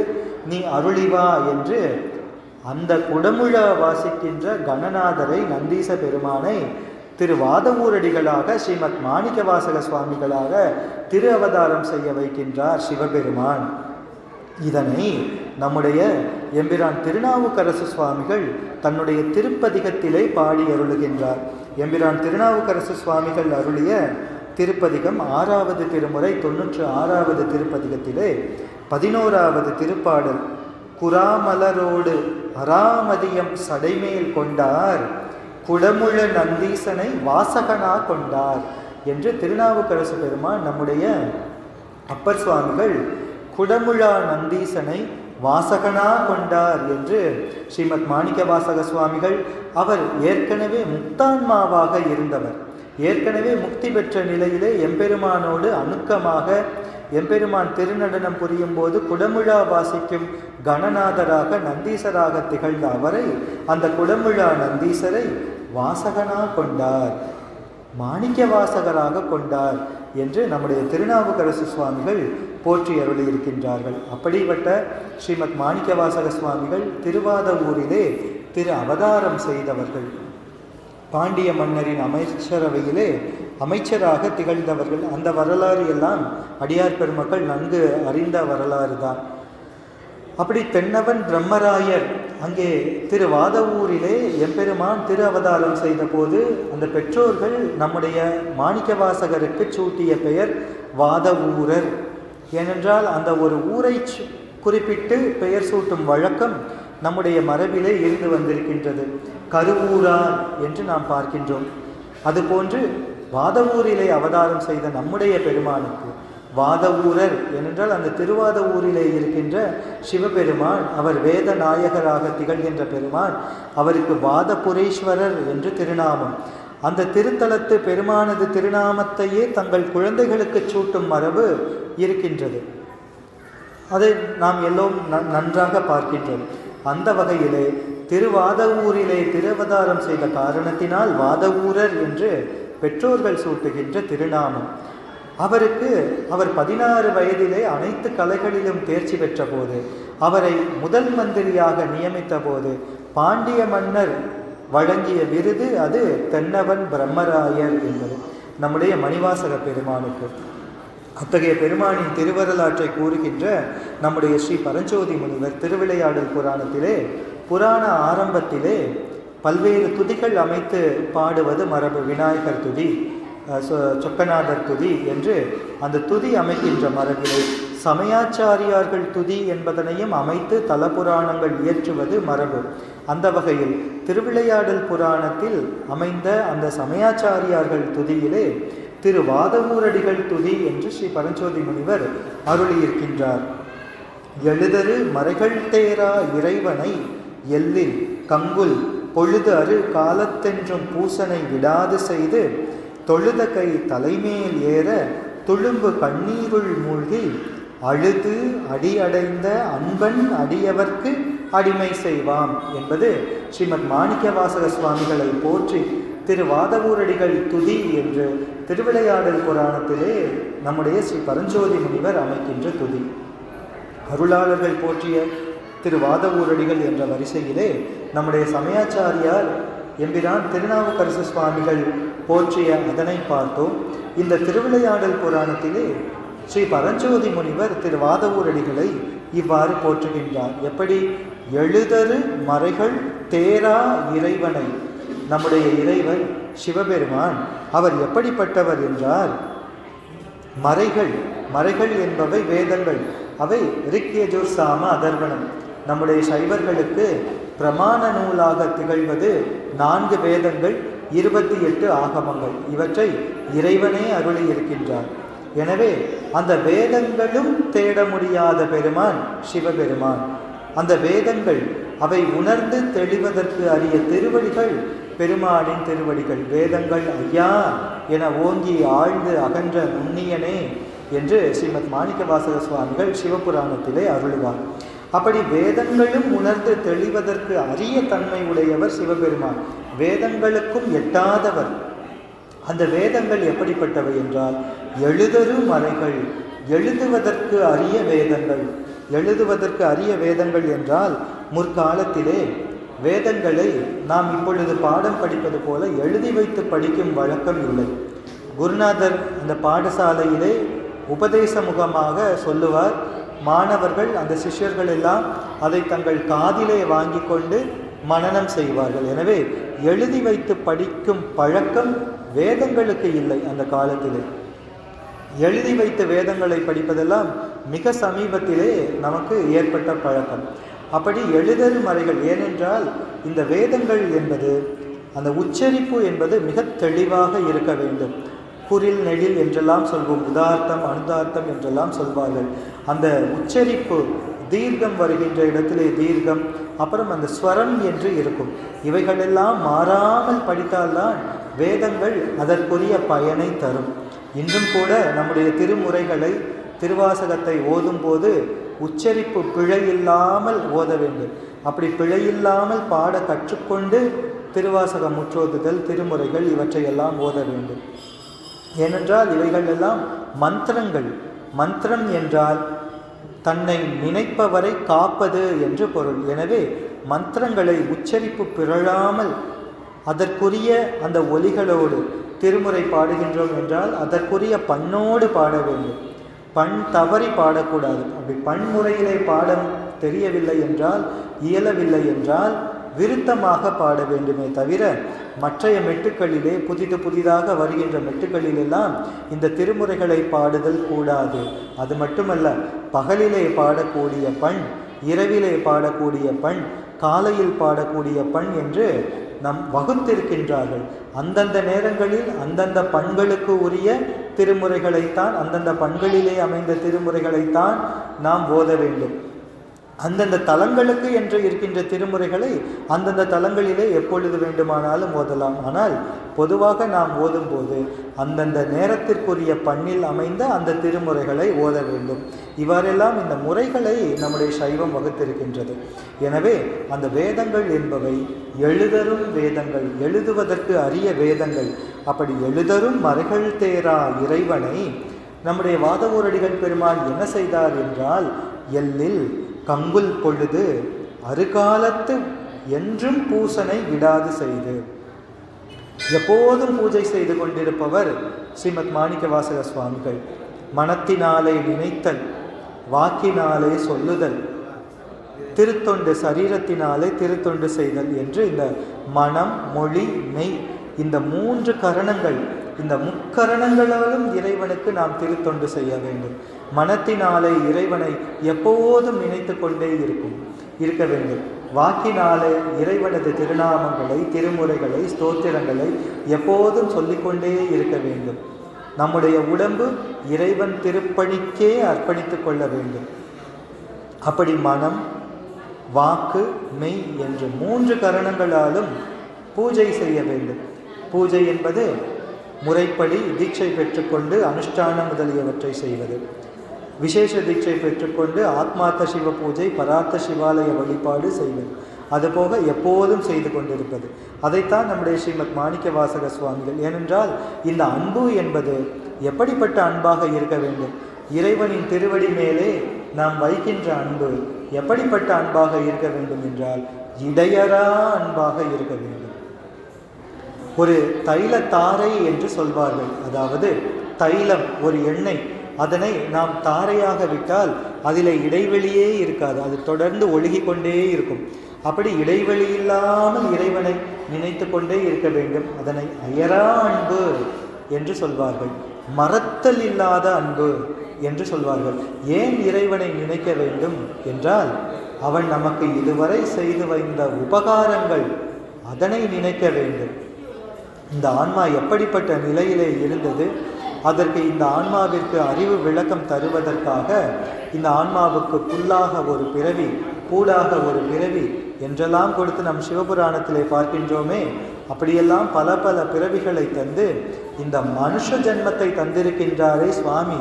நீ அருளிவா என்று அந்த குடமுழா வாசிக்கின்ற கணநாதரை, நந்தீச பெருமானை திருவாதவூரடிகளாக ஸ்ரீமத் மாணிக்கவாசக சுவாமிகளாக திரு அவதாரம் செய்ய வைக்கின்றார் சிவபெருமான். இதனை நம்முடைய எம்பிரான் திருநாவுக்கரசு சுவாமிகள் தன்னுடைய திருப்பதிகத்திலே பாடி அருளுகின்றார். எம்பிரான் திருநாவுக்கரசு சுவாமிகள் அருளிய திருப்பதிகம் 6வது திருமுறை 96வது திருப்பதிகத்திலே 11வது திருப்பாடல், குராமலரோடு அராமதியம் சடைமேல் கொண்டார், குடமுழ நந்தீசனை வாசகனா கொண்டார் என்று திருநாவுக்கரசு பெருமான் நம்முடைய அப்பர் சுவாமிகள் குடமுழா நந்தீசனை வாசகனா கொண்டார் என்று ஸ்ரீமத் மாணிக்கவாசக சுவாமிகள், அவர் ஏற்கனவே முக்தான்மாவாக இருந்தவர், ஏற்கனவே முக்தி பெற்ற நிலையிலே எம்பெருமானோடு அணுக்கமாக எம்பெருமான் திருநடனம் புரியும் போது குடமுழா வாசிக்கும் கணநாதராக நந்தீசராக திகழ்ந்த அவரை, அந்த குடமுழா நந்தீசரை வாசகனா கொண்டார், மாணிக்க வாசகராக கொண்டார் என்று நம்முடைய திருநாவுக்கரசு சுவாமிகள் போற்றி அருளியிருக்கின்றார்கள். அப்படிப்பட்ட ஸ்ரீமத் மாணிக்கவாசக சுவாமிகள் திருவாதவூரிலே திரு அவதாரம் செய்தவர்கள். பாண்டிய மன்னரின் அமைச்சரவையிலே அமைச்சராக திகழ்ந்தவர்கள். அந்த வரலாறு எல்லாம் அடியார் பெருமக்கள் நன்கு அறிந்த வரலாறு தான். அப்படி தென்னவன் பிரம்மராயர் அங்கே திருவாதவூரிலே எம்பெருமான் திரு அவதாரம் செய்த போது அந்த பெற்றோர்கள் நம்முடைய மாணிக்கவாசகருக்கு சூட்டிய பெயர் வாதவூரர். ஏனென்றால் அந்த ஒரு ஊரை குறிப்பிட்டு பெயர் சூட்டும் வழக்கம் நம்முடைய மரபிலே இருந்து வந்திருக்கின்றது. கருவூரார் என்று நாம் பார்க்கின்றோம். அதுபோன்று வாதவூரிலே அவதாரம் செய்த நம்முடைய பெருமானுக்கு வாதவூரர் ஏனென்றால் அந்த திருவாதவூரிலே இருக்கின்ற சிவபெருமான், அவர் வேத நாயகராக திகழ்கின்ற பெருமான், அவருக்கு வாதபுரீஸ்வரர் என்று திருநாமம். அந்த திருத்தலத்து பெருமானது திருநாமத்தையே தங்கள் குழந்தைகளுக்கு சூட்டும் மரபு இருக்கின்றது. அதை நாம் எல்லோரும் நன்றாக பார்க்கின்றோம். அந்த வகையிலே திருவாதவூரிலே திருவதாரம் செய்த காரணத்தினால் வாதவூரர் என்று பெற்றோர்கள் சூட்டுகின்ற திருநாமம். அவர் 16 வயதிலே அனைத்து கலைகளிலும் தேர்ச்சி பெற்ற போது, அவரை முதல் மந்திரியாக நியமித்த போது பாண்டிய மன்னர் வழங்கிய விருது அது தென்னவன் பிரம்மராயர் என்பது நம்முடைய மணிவாசக பெருமானுக்கு. அத்தகைய பெருமானின் திருவரலாற்றை கூறுகின்ற நம்முடைய ஸ்ரீ பரஞ்சோதி முனிவர் திருவிளையாடல் புராணத்திலே புராண ஆரம்பத்திலே பல்வேறு துதிகள் அமைத்து பாடுவது மரபு. விநாயகர் துதி, சொக்கநாதர் துதி என்று அந்த துதி அமைக்கின்ற மரபிலே சமயாச்சாரியார்கள் துதி என்பதனையும் அமைத்து தலபுராணங்கள் இயற்றுவது மரபு. அந்த வகையில் திருவிளையாடல் புராணத்தில் அமைந்த அந்த சமயாச்சாரியார்கள் துதியிலே திருவாதவூரடிகள் துதி என்று ஸ்ரீ பரஞ்சோதி முனிவர் அருளியிருக்கின்றார். எழுதரு மறைகள் தேரா இறைவனை எல்லில் கங்குல் பொழுது அரு காலத்தென்றும் பூசனை விடாது செய்து தொழுத கை தலைமேல் ஏற துளும்பு கண்ணீருள் மூழ்கி அழுது அடியடைந்த அன்பன் அடியவர்க்கு அடிமை செய்வாம் என்பது ஸ்ரீமத் மாணிக்கவாசக சுவாமிகளை போற்றி திருவாதவூரடிகள் துதி என்று திருவிளையாடல் புராணத்திலே நம்முடைய ஸ்ரீ பரஞ்சோதி முனிவர் அமைக்கின்ற துதி. அருளாளர்கள் போற்றிய திருவாதவூரடிகள் என்ற வரிசையிலே நம்முடைய சமயாச்சாரியார் எம்பிரான் திருநாவுக்கரசு சுவாமிகள் போற்றிய அதனை பார்த்தோம். இந்த திருவிளையாடல் புராணத்திலே ஸ்ரீ பரஞ்சோதி முனிவர் திருவாதவூரடிகளை இவ்வாறு போற்றுகின்றார். எப்படி? எழுதரு மறைகள் தேரா இறைவனை, நம்முடைய இறைவன் சிவபெருமான் அவர் எப்படிப்பட்டவர் என்றால், மறைகள் என்பவை வேதங்கள், அவை ரிக் யஜுர் சாம அதர்வணம். நம்முடைய சைவர்களுக்கு பிரமாண நூலாக திகழ்வது 4 வேதங்கள், 28 ஆகமங்கள். இவற்றை இறைவனே அருளி இருக்கின்றார். எனவே அந்த வேதங்களும் தேட முடியாத பெருமான் சிவபெருமான். அந்த வேதங்கள் அவை உணர்ந்து தெளிவதற்கு அரிய திருவடிகள் பெருமானின் திருவடிகள். வேதங்கள் ஐயா என ஓங்கி ஆழ்ந்து அகன்ற நுண்ணியனே என்று ஸ்ரீமத் மாணிக்கவாசக சுவாமிகள் சிவபுராணத்திலே அருளுவார். அப்படி வேதங்களும் உணர்ந்து தெளிவதற்கு அரிய தன்மை உடையவர் சிவபெருமான். வேதங்களுக்கும் எட்டாதவர். அந்த வேதங்கள் எப்படிப்பட்டவை என்றால் எழுதரு மறைகள், எழுதுவதற்கு அரிய வேதங்கள். எழுதுவதற்கு அரிய வேதங்கள் என்றால் முற்காலத்திலே வேதங்களை நாம் இப்பொழுது பாடம் படிப்பது போல எழுதி வைத்து படிக்கும் வழக்கம் இல்லை. குருநாதர் அந்த பாடசாலையிலே உபதேச முகமாக சொல்லுவார். மாணவர்கள், அந்த சிஷ்யர்கள் எல்லாம் அதை தங்கள் காதிலே வாங்கி கொண்டு மனனம் செய்வார்கள். எனவே எழுதி வைத்து படிக்கும் பழக்கம் வேதங்களுக்கு இல்லை. அந்த காலத்திலே எழுதி வைத்த வேதங்களை படிப்பதெல்லாம் மிக சமீபத்திலே நமக்கு ஏற்பட்ட பழக்கம். அப்படி எழுதல் மறைகள். ஏனென்றால் இந்த வேதங்கள் என்பது, அந்த உச்சரிப்பு என்பது மிக தெளிவாக இருக்க வேண்டும். குறில் நெடில் என்றெல்லாம் சொல்வோம், உதார்த்தம் அனுதார்த்தம் என்றெல்லாம் சொல்வார்கள். அந்த உச்சரிப்பு தீர்க்கம் வருகின்ற இடத்திலே தீர்க்கம், அப்புறம் அந்த ஸ்வரம் என்று இருக்கும். இவைகளெல்லாம் மாறாமல் படித்தால்தான் வேதங்கள் அதற்குரிய பயனை தரும். இன்றும் கூட நம்முடைய திருமுறைகளை, திருவாசகத்தை ஓதும் போது உச்சரிப்பு பிழையில்லாமல் ஓத வேண்டும். அப்படி பிழையில்லாமல் பாட கற்றுக்கொண்டு திருவாசகம் முற்றோதுதல், திருமுறைகள் இவற்றையெல்லாம் ஓத வேண்டும். ஏனென்றால் இவைகள் எல்லாம் மந்திரங்கள். மந்திரம் என்றால் தன்னை நினைப்பவரை காப்பது என்று பொருள். எனவே மந்திரங்களை உச்சரிப்பு பிறழாமல் அதற்குரிய அந்த ஒலிகளோடு திருமுறை பாடுகின்றோம் என்றால் அதற்குரிய பண்ணோடு பாட வேண்டும். பண் தவறி பாடக்கூடாது. அப்படி பன்முறையிலே பாட தெரியவில்லை என்றால், இயலவில்லை என்றால் விருத்தமாக பாட வேண்டுமே தவிர மற்றைய மெட்டுக்களிலே புதிதாக வருகின்ற மெட்டுக்களிலெல்லாம் இந்த திருமுறைகளை பாடுதல் கூடாது. அது மட்டுமல்ல, பகலிலே பாடக்கூடிய பண், இரவிலே பாடக்கூடிய பண், காலையில் பாடக்கூடிய பண் என்று நம் வகுத்திருக்கின்றார்கள். அந்தந்த நேரங்களில் அந்தந்த பண்களுக்கு உரிய திருமுறைகளைத்தான், அந்தந்த பண்களிலே அமைந்த திருமுறைகளைத்தான் நாம் ஓத வேண்டும். அந்தந்த தலங்களுக்கு என்று இருக்கின்ற திருமுறைகளை அந்தந்த தலங்களிலே எப்பொழுது வேண்டுமானாலும் ஓதலாம். ஆனால் பொதுவாக நாம் ஓதும்போது அந்தந்த நேரத்திற்குரிய பண்ணில் அமைந்த அந்த திருமுறைகளை ஓத வேண்டும். இவ்வாறெல்லாம் இந்த முறைகளை நம்முடைய சைவம் வகுத்திருக்கின்றது. எனவே அந்த வேதங்கள் என்பவை எழுதரும் வேதங்கள், எழுதுவதற்கு அரிய வேதங்கள். அப்படி எழுதரும் மறைகள் தேரா இறைவனை நம்முடைய வாதவூரடிகள் பெருமான் என்ன செய்தார் என்றால், எல்லில் கங்குல் பொழுது அருகாலத்து என்றும் பூசனை விடாது செய்து, எப்போதும் பூஜை செய்து கொண்டிருப்பவர் ஸ்ரீமத் மாணிக்கவாசக சுவாமிகள். மனத்தினாலே நினைத்தல், வாக்கினாலே சொல்லுதல், திருத்தொண்டு சரீரத்தினாலே திருத்தொண்டு செய்தல் என்று இந்த மனம், மொழி, மெய், இந்த 3 கரணங்கள், இந்த முக்கரணங்களாலும் இறைவனுக்கு நாம் திருத்தொண்டு செய்ய வேண்டும். மனத்தினாலே இறைவனை எப்போதும் நினைத்து கொண்டே இருக்க வேண்டும். வாக்கினாலே இறைவனது திருநாமங்களை, திருமுறைகளை, ஸ்தோத்திரங்களை எப்போதும் சொல்லிக்கொண்டே இருக்க வேண்டும். நம்முடைய உடம்பு இறைவன் திருப்பணிக்கே அர்ப்பணித்து கொள்ள வேண்டும். அப்படி மனம், வாக்கு, மெய் என்று 3 கரணங்களாலும் பூஜை செய்ய வேண்டும். பூஜை என்பது முறைப்படி தீட்சை பெற்றுக்கொண்டு அனுஷ்டானம் முதலியவற்றை செய்வது. விசேஷ தீட்சை பெற்றுக்கொண்டு ஆத்மார்த்த சிவ பூஜை, பரார்த்த சிவாலய வழிபாடு செய்வது. அதுபோக எப்போதும் செய்து கொண்டிருப்பது. அதைத்தான் நம்முடைய ஸ்ரீமத் மாணிக்கவாசக சுவாமிகள். ஏனென்றால் இந்த அன்பு என்பது எப்படிப்பட்ட அன்பாக இருக்க வேண்டும்? இறைவனின் திருவடி மேலே நாம் வைக்கின்ற அன்பு எப்படிப்பட்ட அன்பாக இருக்க வேண்டும் என்றால் இடையறா அன்பாக இருக்க வேண்டும். ஒரு தைல தாரை என்று சொல்வார்கள். அதாவது தைலம், ஒரு எண்ணெய், அதனை நாம் தாரையாக விட்டால் அதில் இடைவெளியே இருக்காது. அது தொடர்ந்து ஒழுகி கொண்டே இருக்கும். அப்படி இடைவெளி இல்லாமல் இறைவனை நினைத்து கொண்டே இருக்க வேண்டும். அதனை அயரா அன்பு என்று சொல்வார்கள். மறத்தல் இல்லாத அன்பு என்று சொல்வார்கள். ஏன் இறைவனை நினைக்க வேண்டும் என்றால், அவன் நமக்கு இதுவரை செய்து வைத்த உபகாரங்கள், அதனை நினைக்க வேண்டும். இந்த ஆன்மா எப்படிப்பட்ட நிலையிலே இருந்தது, அதற்கு இந்த ஆன்மாவிற்கு அறிவு விளக்கம் தருவதற்காக இந்த ஆன்மாவுக்கு புல்லாக ஒரு பிறவி, பூடாக ஒரு பிறவி என்றெல்லாம் கொடுத்து நம் சிவபுராணத்திலே பார்க்கின்றோமே. அப்படியெல்லாம் பல பல பிறவிகளை தந்து இந்த மனுஷ ஜென்மத்தை தந்திருக்கின்றாரே சுவாமி.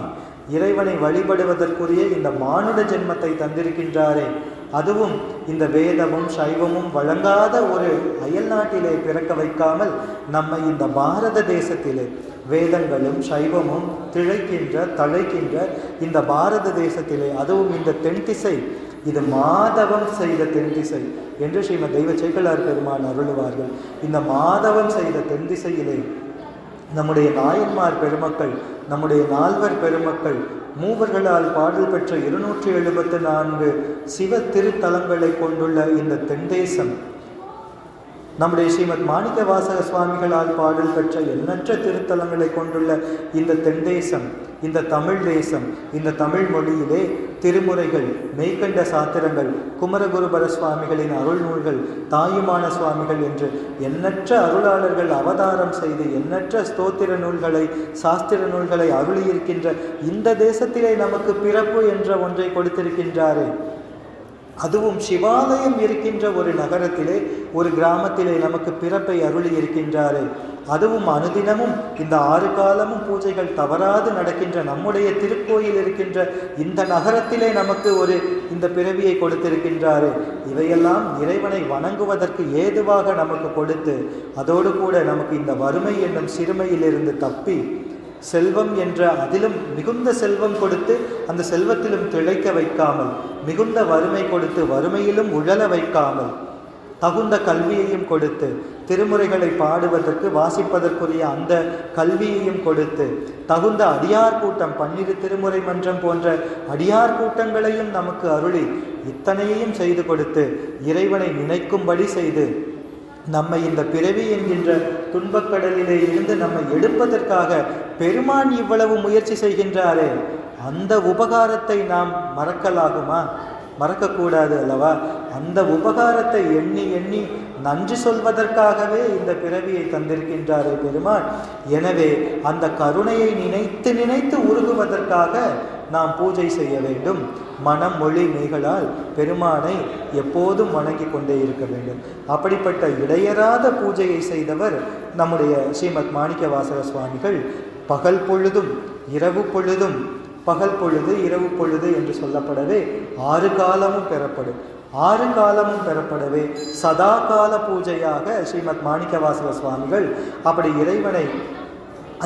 இறைவனை வழிபடுவதற்குரிய இந்த மானுட ஜென்மத்தை தந்திருக்கின்றாரே, அதுவும் இந்த வேதமும் சைவமும் வழங்காத ஒரு அயல் நாட்டிலே பிறக்க வைக்காமல் நம்மை இந்த பாரத தேசத்திலே வேதங்களும் சைவமும் தழைக்கின்ற இந்த பாரத தேசத்திலே, அதுவும் இந்த தென்திசை, இது மாதவம் செய்த தென்திசை என்று ஸ்ரீமத் தெய்வ சேக்கிழார் பெருமான் அருளுவார்கள். இந்த மாதவம் செய்த தென்திசையிலே நம்முடைய நாயன்மார் பெருமக்கள், நம்முடைய நால்வர் பெருமக்கள், மூவர்களால் பாடல் பெற்ற 274 சிவ திருத்தலங்களை கொண்டுள்ள இந்த தென்தேசம், நம்முடைய ஸ்ரீமத் மாணிக்க வாசக சுவாமிகளால் பாடல் பெற்ற எண்ணற்ற திருத்தலங்களை கொண்டுள்ள இந்த தென்தேசம், இந்த தமிழ் தேசம், இந்த தமிழ் மொழியிலே திருமுறைகள், மெய்கண்ட சாத்திரங்கள், குமரகுருபர சுவாமிகளின் அருள் நூல்கள், தாயுமான சுவாமிகள் என்று எண்ணற்ற அருளாளர்கள் அவதாரம் செய்து எண்ணற்ற ஸ்தோத்திர நூல்களை, சாஸ்திர நூல்களை அருளியிருக்கின்ற இந்த தேசத்திலே நமக்கு பிறப்பு என்ற ஒன்றை கொடுத்திருக்கின்றாரே. அதுவும் சிவாலயம் இருக்கின்ற ஒரு நகரத்திலே, ஒரு கிராமத்திலே நமக்கு பிறப்பை அருளி இருக்கின்றாரே. அதுவும் அனுதினமும் இந்த 6 காலமும் பூஜைகள் தவறாது நடக்கின்ற நம்முடைய திருக்கோயில் இருக்கின்ற இந்த நகரத்திலே நமக்கு இந்த பிறவியை கொடுத்திருக்கின்றாரே. இவையெல்லாம் இறைவனை வணங்குவதற்கு ஏதுவாக நமக்கு கொடுத்து, அதோடு கூட நமக்கு இந்த வறுமை என்னும் சிறுமையிலிருந்து தப்பி செல்வம் என்ற அதிலும் மிகுந்த செல்வம் கொடுத்து அந்த செல்வத்திலும் திளைக்க வைக்காமல், மிகுந்த வறுமை கொடுத்து வறுமையிலும் உழல வைக்காமல், தகுந்த கல்வியையும் கொடுத்து திருமுறைகளை பாடுவதற்கு வாசிப்பதற்குரிய அந்த கல்வியையும் கொடுத்து, தகுந்த அடியார் கூட்டம் 12 திருமுறை மன்றம் போன்ற அடியார் கூட்டங்களையும் நமக்கு அருளி இத்தனையையும் செய்து கொடுத்து இறைவனை நினைக்கும்படி செய்து நம்மை இந்த பிறவி என்கின்ற துன்பக்கடலிலே இருந்து நம்மை எடுப்பதற்காக பெருமான் இவ்வளவு முயற்சி செய்கின்றாரே, அந்த உபகாரத்தை நாம் மறக்கலாகுமா? மறக்கக்கூடாது அல்லவா? அந்த உபகாரத்தை எண்ணி எண்ணி நன்றி சொல்வதற்காகவே இந்த பிறவியை தந்திருக்கின்றாரே பெருமான். எனவே அந்த கருணையை நினைத்து நினைத்து உருகுவதற்காக நாம் பூஜை செய்ய வேண்டும். மனம் மொழி மெய்களால் பெருமானை எப்போதும் வணங்கி கொண்டே இருக்க வேண்டும். அப்படிப்பட்ட இடையறாத பூஜையை செய்தவர் நம்முடைய ஸ்ரீமத் மாணிக்க வாசக சுவாமிகள். பகல் பொழுதும் இரவு பொழுதும், பகல் பொழுது இரவு பொழுது என்று சொல்லப்படவே 6 காலமும் பெறப்படும். 6 காலமும் பெறப்படவே சதா கால பூஜையாக ஸ்ரீமத் மாணிக்க வாசக சுவாமிகள் அப்படி இறைவனை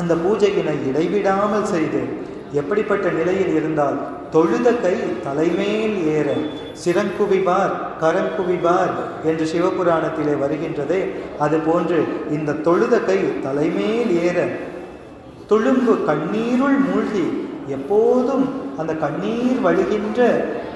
அந்த பூஜையினை இடைவிடாமல் செய்து, எப்படிப்பட்ட நிலையில் இருந்தால் தொழுத கை தலைமேல் ஏற சிரங்குவிபார் கரங்குவிபார் என்று சிவபுராணத்திலே வருகின்றதே, அதுபோன்று இந்த தொழுத கை தலைமேல் ஏற துளும்பு கண்ணீருள் மூழ்கி எப்போதும் அந்த கண்ணீர் வழிகின்ற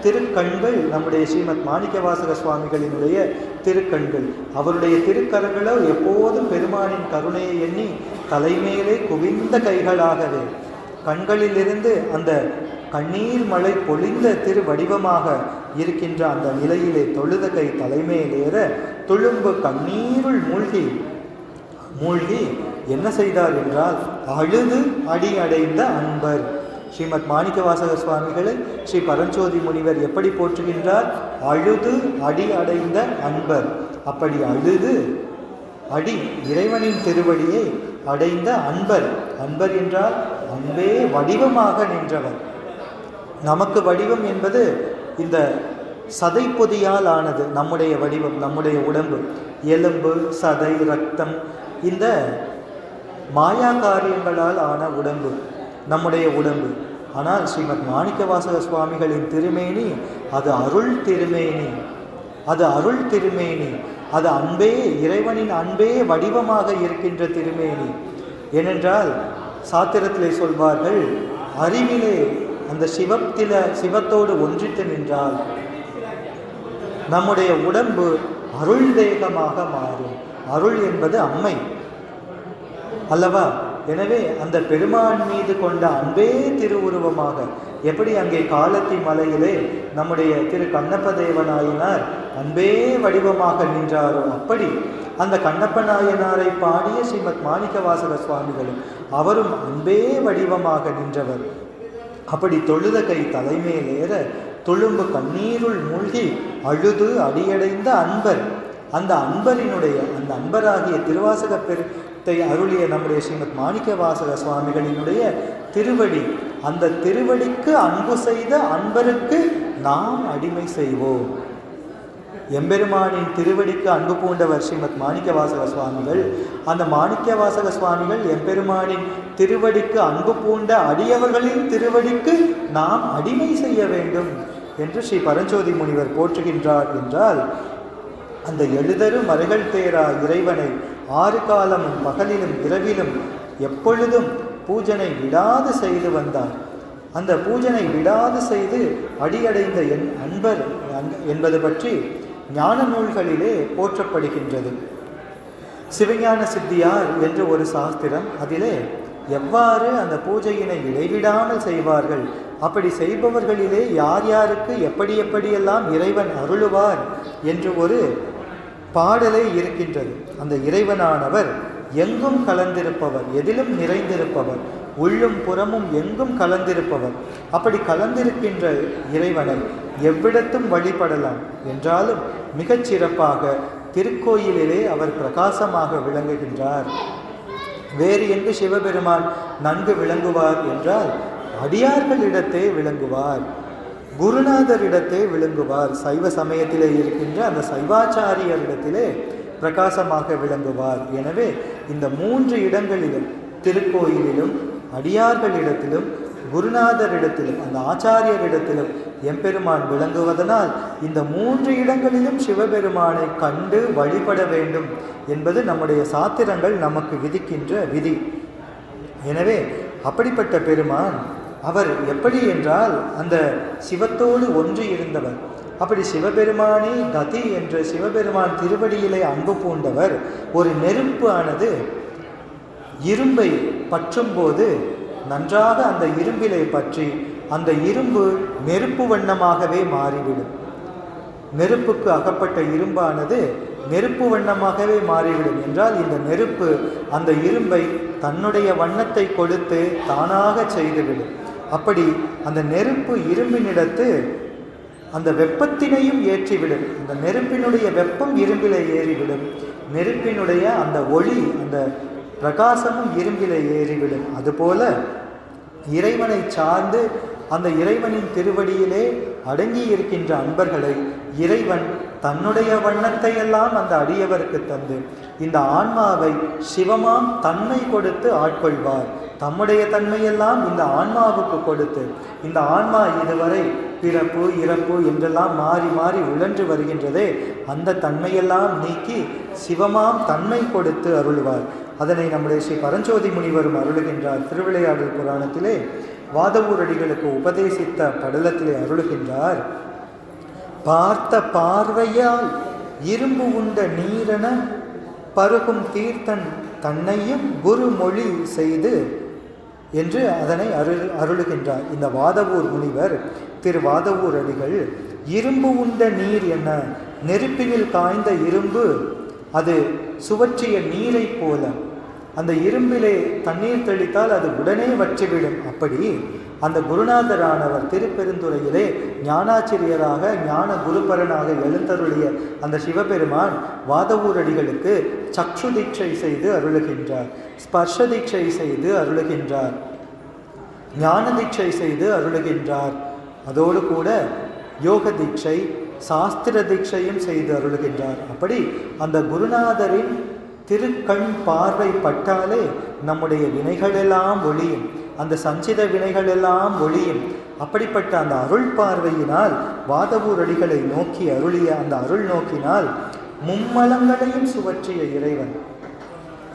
திருக்கண்கள் நம்முடைய ஸ்ரீமத் மாணிக்க வாசக சுவாமிகளினுடைய திருக்கண்கள். அவருடைய திருக்கரங்களோ எப்போதும் பெருமானின் கருணையை எண்ணி தலைமேலே குவிந்த கைகளாகவே, கண்களிலிருந்து அந்த கண்ணீர் மழை பொழிந்த திரு வடிவமாக இருக்கின்ற அந்த நிலையிலே தொழுத கை தலைமையிலேற துளும்பு கண்ணீருள் மூழ்கி என்ன செய்தார் என்றால் அழுது அடி அடைந்த அன்பர். ஸ்ரீமத் மாணிக்க வாசக சுவாமிகளை ஸ்ரீ பரஞ்சோதி முனிவர் எப்படி போற்றுகின்றார்? அழுது அடி அடைந்த அன்பர். அப்படி அழுது அடி இறைவனின் திருவடியை அடைந்த அன்பர். அன்பர் என்றால் அன்பே வடிவமாக நின்றவர். நமக்கு வடிவம் என்பது இந்த சதை பொதியால் ஆனது. நம்முடைய வடிவம், நம்முடைய உடம்பு, எலும்பு, சதை, இரத்தம், இந்த மாயா காரியங்களால் ஆன உடம்பு நம்முடைய உடம்பு. ஆனால் ஸ்ரீமத் மாணிக்க வாசக சுவாமிகளின் திருமேனி அது அருள் திருமேனி, அது அருள் திருமேனி, அது அன்பே, இறைவனின் அன்பே வடிவமாக இருக்கின்ற திருமேனி. ஏனென்றால் சாத்திரத்திலே சொல்வார்கள், அறிவிலே அந்த சிவத்தோடு ஒன்றித்து நின்றால் நம்முடைய உடம்பு அருள் தேகமாக மாறும். அருள் என்பது அம்மை அல்லவா? எனவே அந்த பெருமான் மீது கொண்ட அன்பே திருவுருவமாக, எப்படி அங்கே காலத்தி மலையிலே நம்முடைய திரு கண்ணப்ப தேவநாயனார் அன்பே வடிவமாக நின்றாரோ, அப்படி அந்த கண்ணப்ப நாயனாரை பாடிய ஸ்ரீமத் மாணிக்கவாசக சுவாமிகளும் அவரும் அன்பே வடிவமாக நின்றவர். அப்படி தொழுத கை தலைமேலேற தொழும்பு கண்ணீருள் மூழ்கி அழுது அடியடைந்த அன்பர், அந்த அன்பராகிய திருவாசக பெருத்தை அருளிய நம்முடைய ஸ்ரீமத் மாணிக்கவாசக சுவாமிகளினுடைய திருவடி, அந்த திருவடிக்கு அன்பு செய்த அன்பருக்கு நாம் அடிமை செய்வோம். எம்பெருமானின் திருவடிக்கு அன்பு பூண்டவர் ஸ்ரீமத் மாணிக்கவாசக சுவாமிகள். அந்த மாணிக்கவாசக சுவாமிகள் எம்பெருமானின் திருவடிக்கு அன்பு பூண்ட அடியவர்களின் திருவடிக்கு நாம் அடிமை செய்ய வேண்டும் என்று ஸ்ரீ பரஞ்சோதி முனிவர் போற்றுகின்றார் என்றால், அந்த எழுதரு மறைகள் தேரா இறைவனை 6 காலமும் பகலிலும் இரவிலும் எப்பொழுதும் பூஜனை விடாது செய்து வந்தார். அந்த பூஜனை விடாது செய்து அடியடைந்த என் அன்பர் என்பது பற்றி ஞான நூல்களிலே போற்றப்படுகின்றது. சிவஞான சித்தியார் என்று ஒரு சாஸ்திரம், அதிலே எவ்வாறு அந்த பூஜையினை இடைவிடாமல் செய்வார்கள், அப்படி செய்பவர்களிலே யார் யாருக்கு எப்படியெல்லாம் இறைவன் அருளுவார் என்று ஒரு பாடலே இருக்கின்றது. அந்த இறைவனானவர் எங்கும் கலந்திருப்பவர், எதிலும் நிறைந்திருப்பவர், உள்ளும் புறமும் எங்கும் கலந்திருப்பவர். அப்படி கலந்திருக்கின்ற இறைவனை எவ்விடத்தும் வழிபடலாம். என்றாலும் மிகச் சிறப்பாக திருக்கோயிலிலே அவர் பிரகாசமாக விளங்குகின்றார். வேறு எங்கு சிவபெருமான் நன்கு விளங்குவார் என்றால் அடியார்களிடத்தே விளங்குவார், குருநாதரிடத்தே விளங்குவார். சைவ சமயத்திலே இருக்கின்ற அந்த சைவாச்சாரியரிடத்திலே பிரகாசமாக விளங்குவார். எனவே இந்த 3 இடங்களிலும், திருக்கோயிலிலும், அடியார்களிடத்திலும், குருநாதரிடத்திலும், அந்த ஆச்சாரியரிடத்திலும் எம்பெருமான் விளங்குவதனால் இந்த 3 இடங்களிலும் சிவபெருமானை கண்டு வழிபட வேண்டும் என்பது நம்முடைய சாத்திரங்கள் நமக்கு விதிக்கின்ற விதி. எனவே அப்படிப்பட்ட பெருமான் அவர் எப்படி என்றால் அந்த சிவத்தோடு ஒன்று இருந்தவர். அப்படி சிவபெருமானே கதி என்ற சிவபெருமான் திருவடியிலே அன்பு பூண்டவர். ஒரு நெருப்பு ஆனது இரும்பை பற்றும் போது நன்றாக அந்த இரும்பிலை பற்றி அந்த இரும்பு நெருப்பு வண்ணமாகவே மாறிவிடும். நெருப்புக்கு அகப்பட்ட இரும்பானது நெருப்பு வண்ணமாகவே மாறிவிடும் என்றால், இந்த நெருப்பு அந்த இரும்பை தன்னுடைய வண்ணத்தை கொடுத்து தானாக செய்துவிடும். அப்படி அந்த நெருப்பு இரும்பினிடத்து அந்த வெப்பத்தினையும் ஏற்றிவிடும். அந்த நெருப்பினுடைய வெப்பம் இரும்பிலே ஏறிவிடும். நெருப்பினுடைய அந்த ஒளி, அந்த பிரகாசமும் இரும்பிலே ஏறிவிடும். அதுபோல இறைவனை சார்ந்து அந்த இறைவனின் திருவடியிலே அடங்கி இருக்கின்ற அன்பர்களை இறைவன் தன்னுடைய வண்ணத்தை எல்லாம் அந்த அடியவருக்கு தந்து இந்த ஆன்மாவை சிவமாம் தன்மை கொடுத்து ஆட்கொள்வார். தம்முடைய தன்மையெல்லாம் இந்த ஆன்மாவுக்கு கொடுத்து, இந்த ஆன்மா இதுவரை பிறப்பு இறப்பு என்றெல்லாம் மாறி மாறி உழன்று வருகின்றதே, அந்த தன்மையெல்லாம் நீக்கி சிவமாம் தன்மை கொடுத்து அருள்வார். அதனை நம்முடைய ஸ்ரீ பரஞ்சோதி முனிவரும் அருளுகின்றார். திருவிளையாடல் புராணத்திலே வாதவூரடிகளுக்கு உபதேசித்த படலத்திலே அருளுகின்றார். பார்த்த பார்வையால் இரும்பு உண்ட நீரென பருகும் தீர்த்தன் தன்னையும் குருமொழி செய்து என்று அதனை அருளுகின்றார். இந்த வாதவூர் முனிவர் திரு வாதவூர் அடிகள் இரும்பு உண்ட நீர் என்ன, நெருப்பினில் காய்ந்த இரும்பு அது சுவற்றிய நீரை போல, அந்த இரும்பிலே தண்ணீர் தெளித்தால் அது உடனே வற்றிவிடும். அப்படி அந்த குருநாதரானவர் திருப்பெருந்துறையிலே ஞானாச்சிரியராக ஞான குருபரனாக எழுந்தருளிய அந்த சிவபெருமான் வாதவூரடிகளுக்கு சக்ஷு தீட்சை செய்து அருளுகின்றார், ஸ்பர்ஷ தீட்சை செய்து அருளுகின்றார், ஞான தீட்சை செய்து அருளுகின்றார். அதோடு கூட யோக தீட்சை, சாஸ்திர தீட்சையும் செய்து அருளுகின்றார். அப்படி அந்த குருநாதரின் திருக்கண் பார்வை பட்டாலே நம்முடைய வினைகளெல்லாம் ஒளியும், அந்த சஞ்சித வினைகளெல்லாம் ஒளியும். அப்படிப்பட்ட அந்த அருள் பார்வையினால் வாதவூர் அடிகளை நோக்கி அருளிய அந்த அருள் நோக்கினால் மும்மலங்களையும் சுவற்றிய இறைவன்.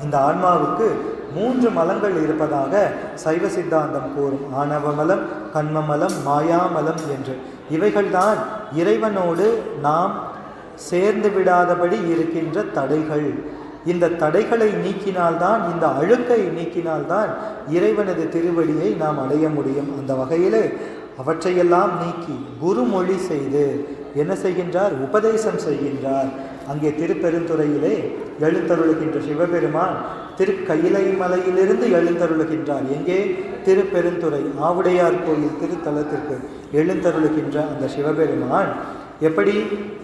இந்த ஆன்மாவுக்கு 3 மலங்கள் இருப்பதாக சைவ சித்தாந்தம் கூறும். ஆணவமலம், கண்மமலம், மாயாமலம் என்று. இவைகள்தான் இறைவனோடு நாம் சேர்ந்து விடாதபடி இருக்கின்ற தடைகள். இந்த தடைகளை நீக்கினால்தான், இந்த அழுக்கை நீக்கினால்தான் இறைவனது திருவடியை நாம் அடைய முடியும். அந்த வகையிலே அவற்றையெல்லாம் நீக்கி குருமொழி செய்து என்ன செய்கின்றார்? உபதேசம் செய்கின்றார். அங்கே திருப்பெருந்துறையிலே எழுந்தருளுகின்ற சிவபெருமான் திருக்கயிலை மலையிலிருந்து எழுந்தருளுகின்றார். எங்கே? திருப்பெருந்துறை ஆவுடையார் கோயில் திருத்தலத்திற்கு எழுந்தருளுகின்ற அந்த சிவபெருமான் எப்படி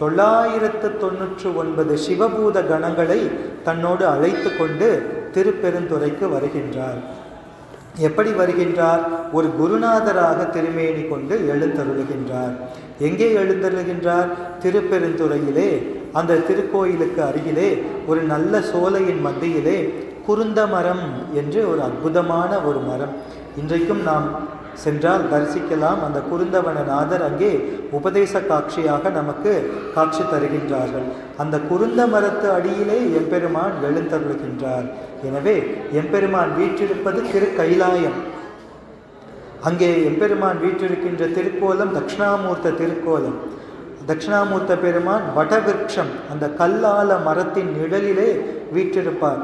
999 சிவபூத கணங்களை தன்னோடு அழைத்து கொண்டு திருப்பெருந்துறைக்கு வருகின்றார். எப்படி வருகின்றார்? ஒரு குருநாதராக திருமேனி கொண்டு எழுந்தருளுகின்றார். எங்கே எழுந்தருளுகின்றார்? திருப்பெருந்துறையிலே அந்த திருக்கோயிலுக்கு அருகிலே ஒரு நல்ல சோலையின் மத்தியிலே குருந்த மரம் என்று ஒரு அற்புதமான ஒரு மரம். இன்றைக்கும் நாம் சென்றால் தரிசிக்கலாம். அந்த குருந்தவனநாதர் அங்கே உபதேச காட்சியாக நமக்கு காட்சி தருகின்றார்கள். அந்த குருந்த மரத்து அடியிலே எம்பெருமான் எழுந்தருளுகின்றார். எனவே எம்பெருமான் வீற்றிருப்பது திருக்கைலாயம். அங்கே எம்பெருமான் வீற்றிருக்கின்ற திருக்கோலம் தட்சிணாமூர்த்த திருக்கோலம். தட்சிணாமூர்த்த பெருமான் வடவிருட்சம், அந்த கல்லால மரத்தின் நிழலிலே வீற்றிருப்பார்.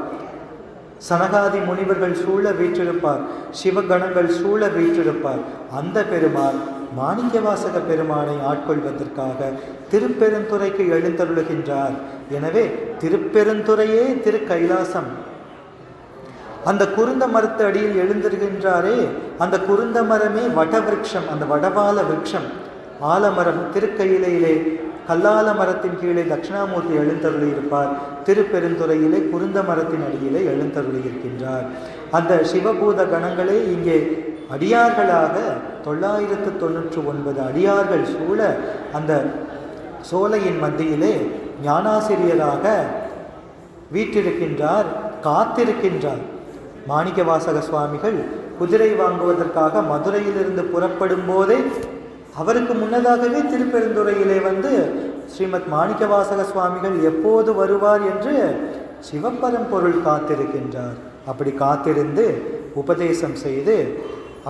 சனகாதி முனிவர்கள் சூழ வீற்றிருப்பார். சிவகணங்கள் சூழ வீற்றிருப்பார். அந்த பெருமாள் மாணிக்கவாசக பெருமானை ஆட்கொள்வதற்காக திருப்பெருந்துறைக்கு எழுந்தருளுகின்றார். எனவே திருப்பெருந்துறையே திருக்கைலாசம். அந்த குருந்த மரத்து அடியில் எழுந்திருக்கின்றாரே, அந்த குருந்த மரமே வடவிருட்சம், அந்த வடபால விருட்சம். ஆலமரம் திருக்கையிலே கல்லால மரத்தின் கீழே தட்சிணாமூர்த்தி எழுந்தருளி இருப்பார். திருப்பெருந்துறையிலே குருந்த மரத்தின் அடியிலே எழுந்தருளி இருக்கின்றார். அந்த சிவபூத கணங்களே இங்கே அடியார்களாக 999 அடியார்கள் சூழ அந்த சோலையின் மத்தியிலே ஞானாசிரியராக வீற்றிருக்கின்றார், காத்திருக்கின்றார். மாணிக்கவாசக சுவாமிகள் குதிரை வாங்குவதற்காக மதுரையிலிருந்து புறப்படும் போதே அவருக்கு முன்னதாகவே திருப்பெருந்துறையிலே வந்து ஸ்ரீமத் மாணிக்கவாசக சுவாமிகள் எப்போது வருவார் என்று சிவபரம்பொருள் காத்திருக்கின்றார். அப்படி காத்திருந்து உபதேசம் செய்து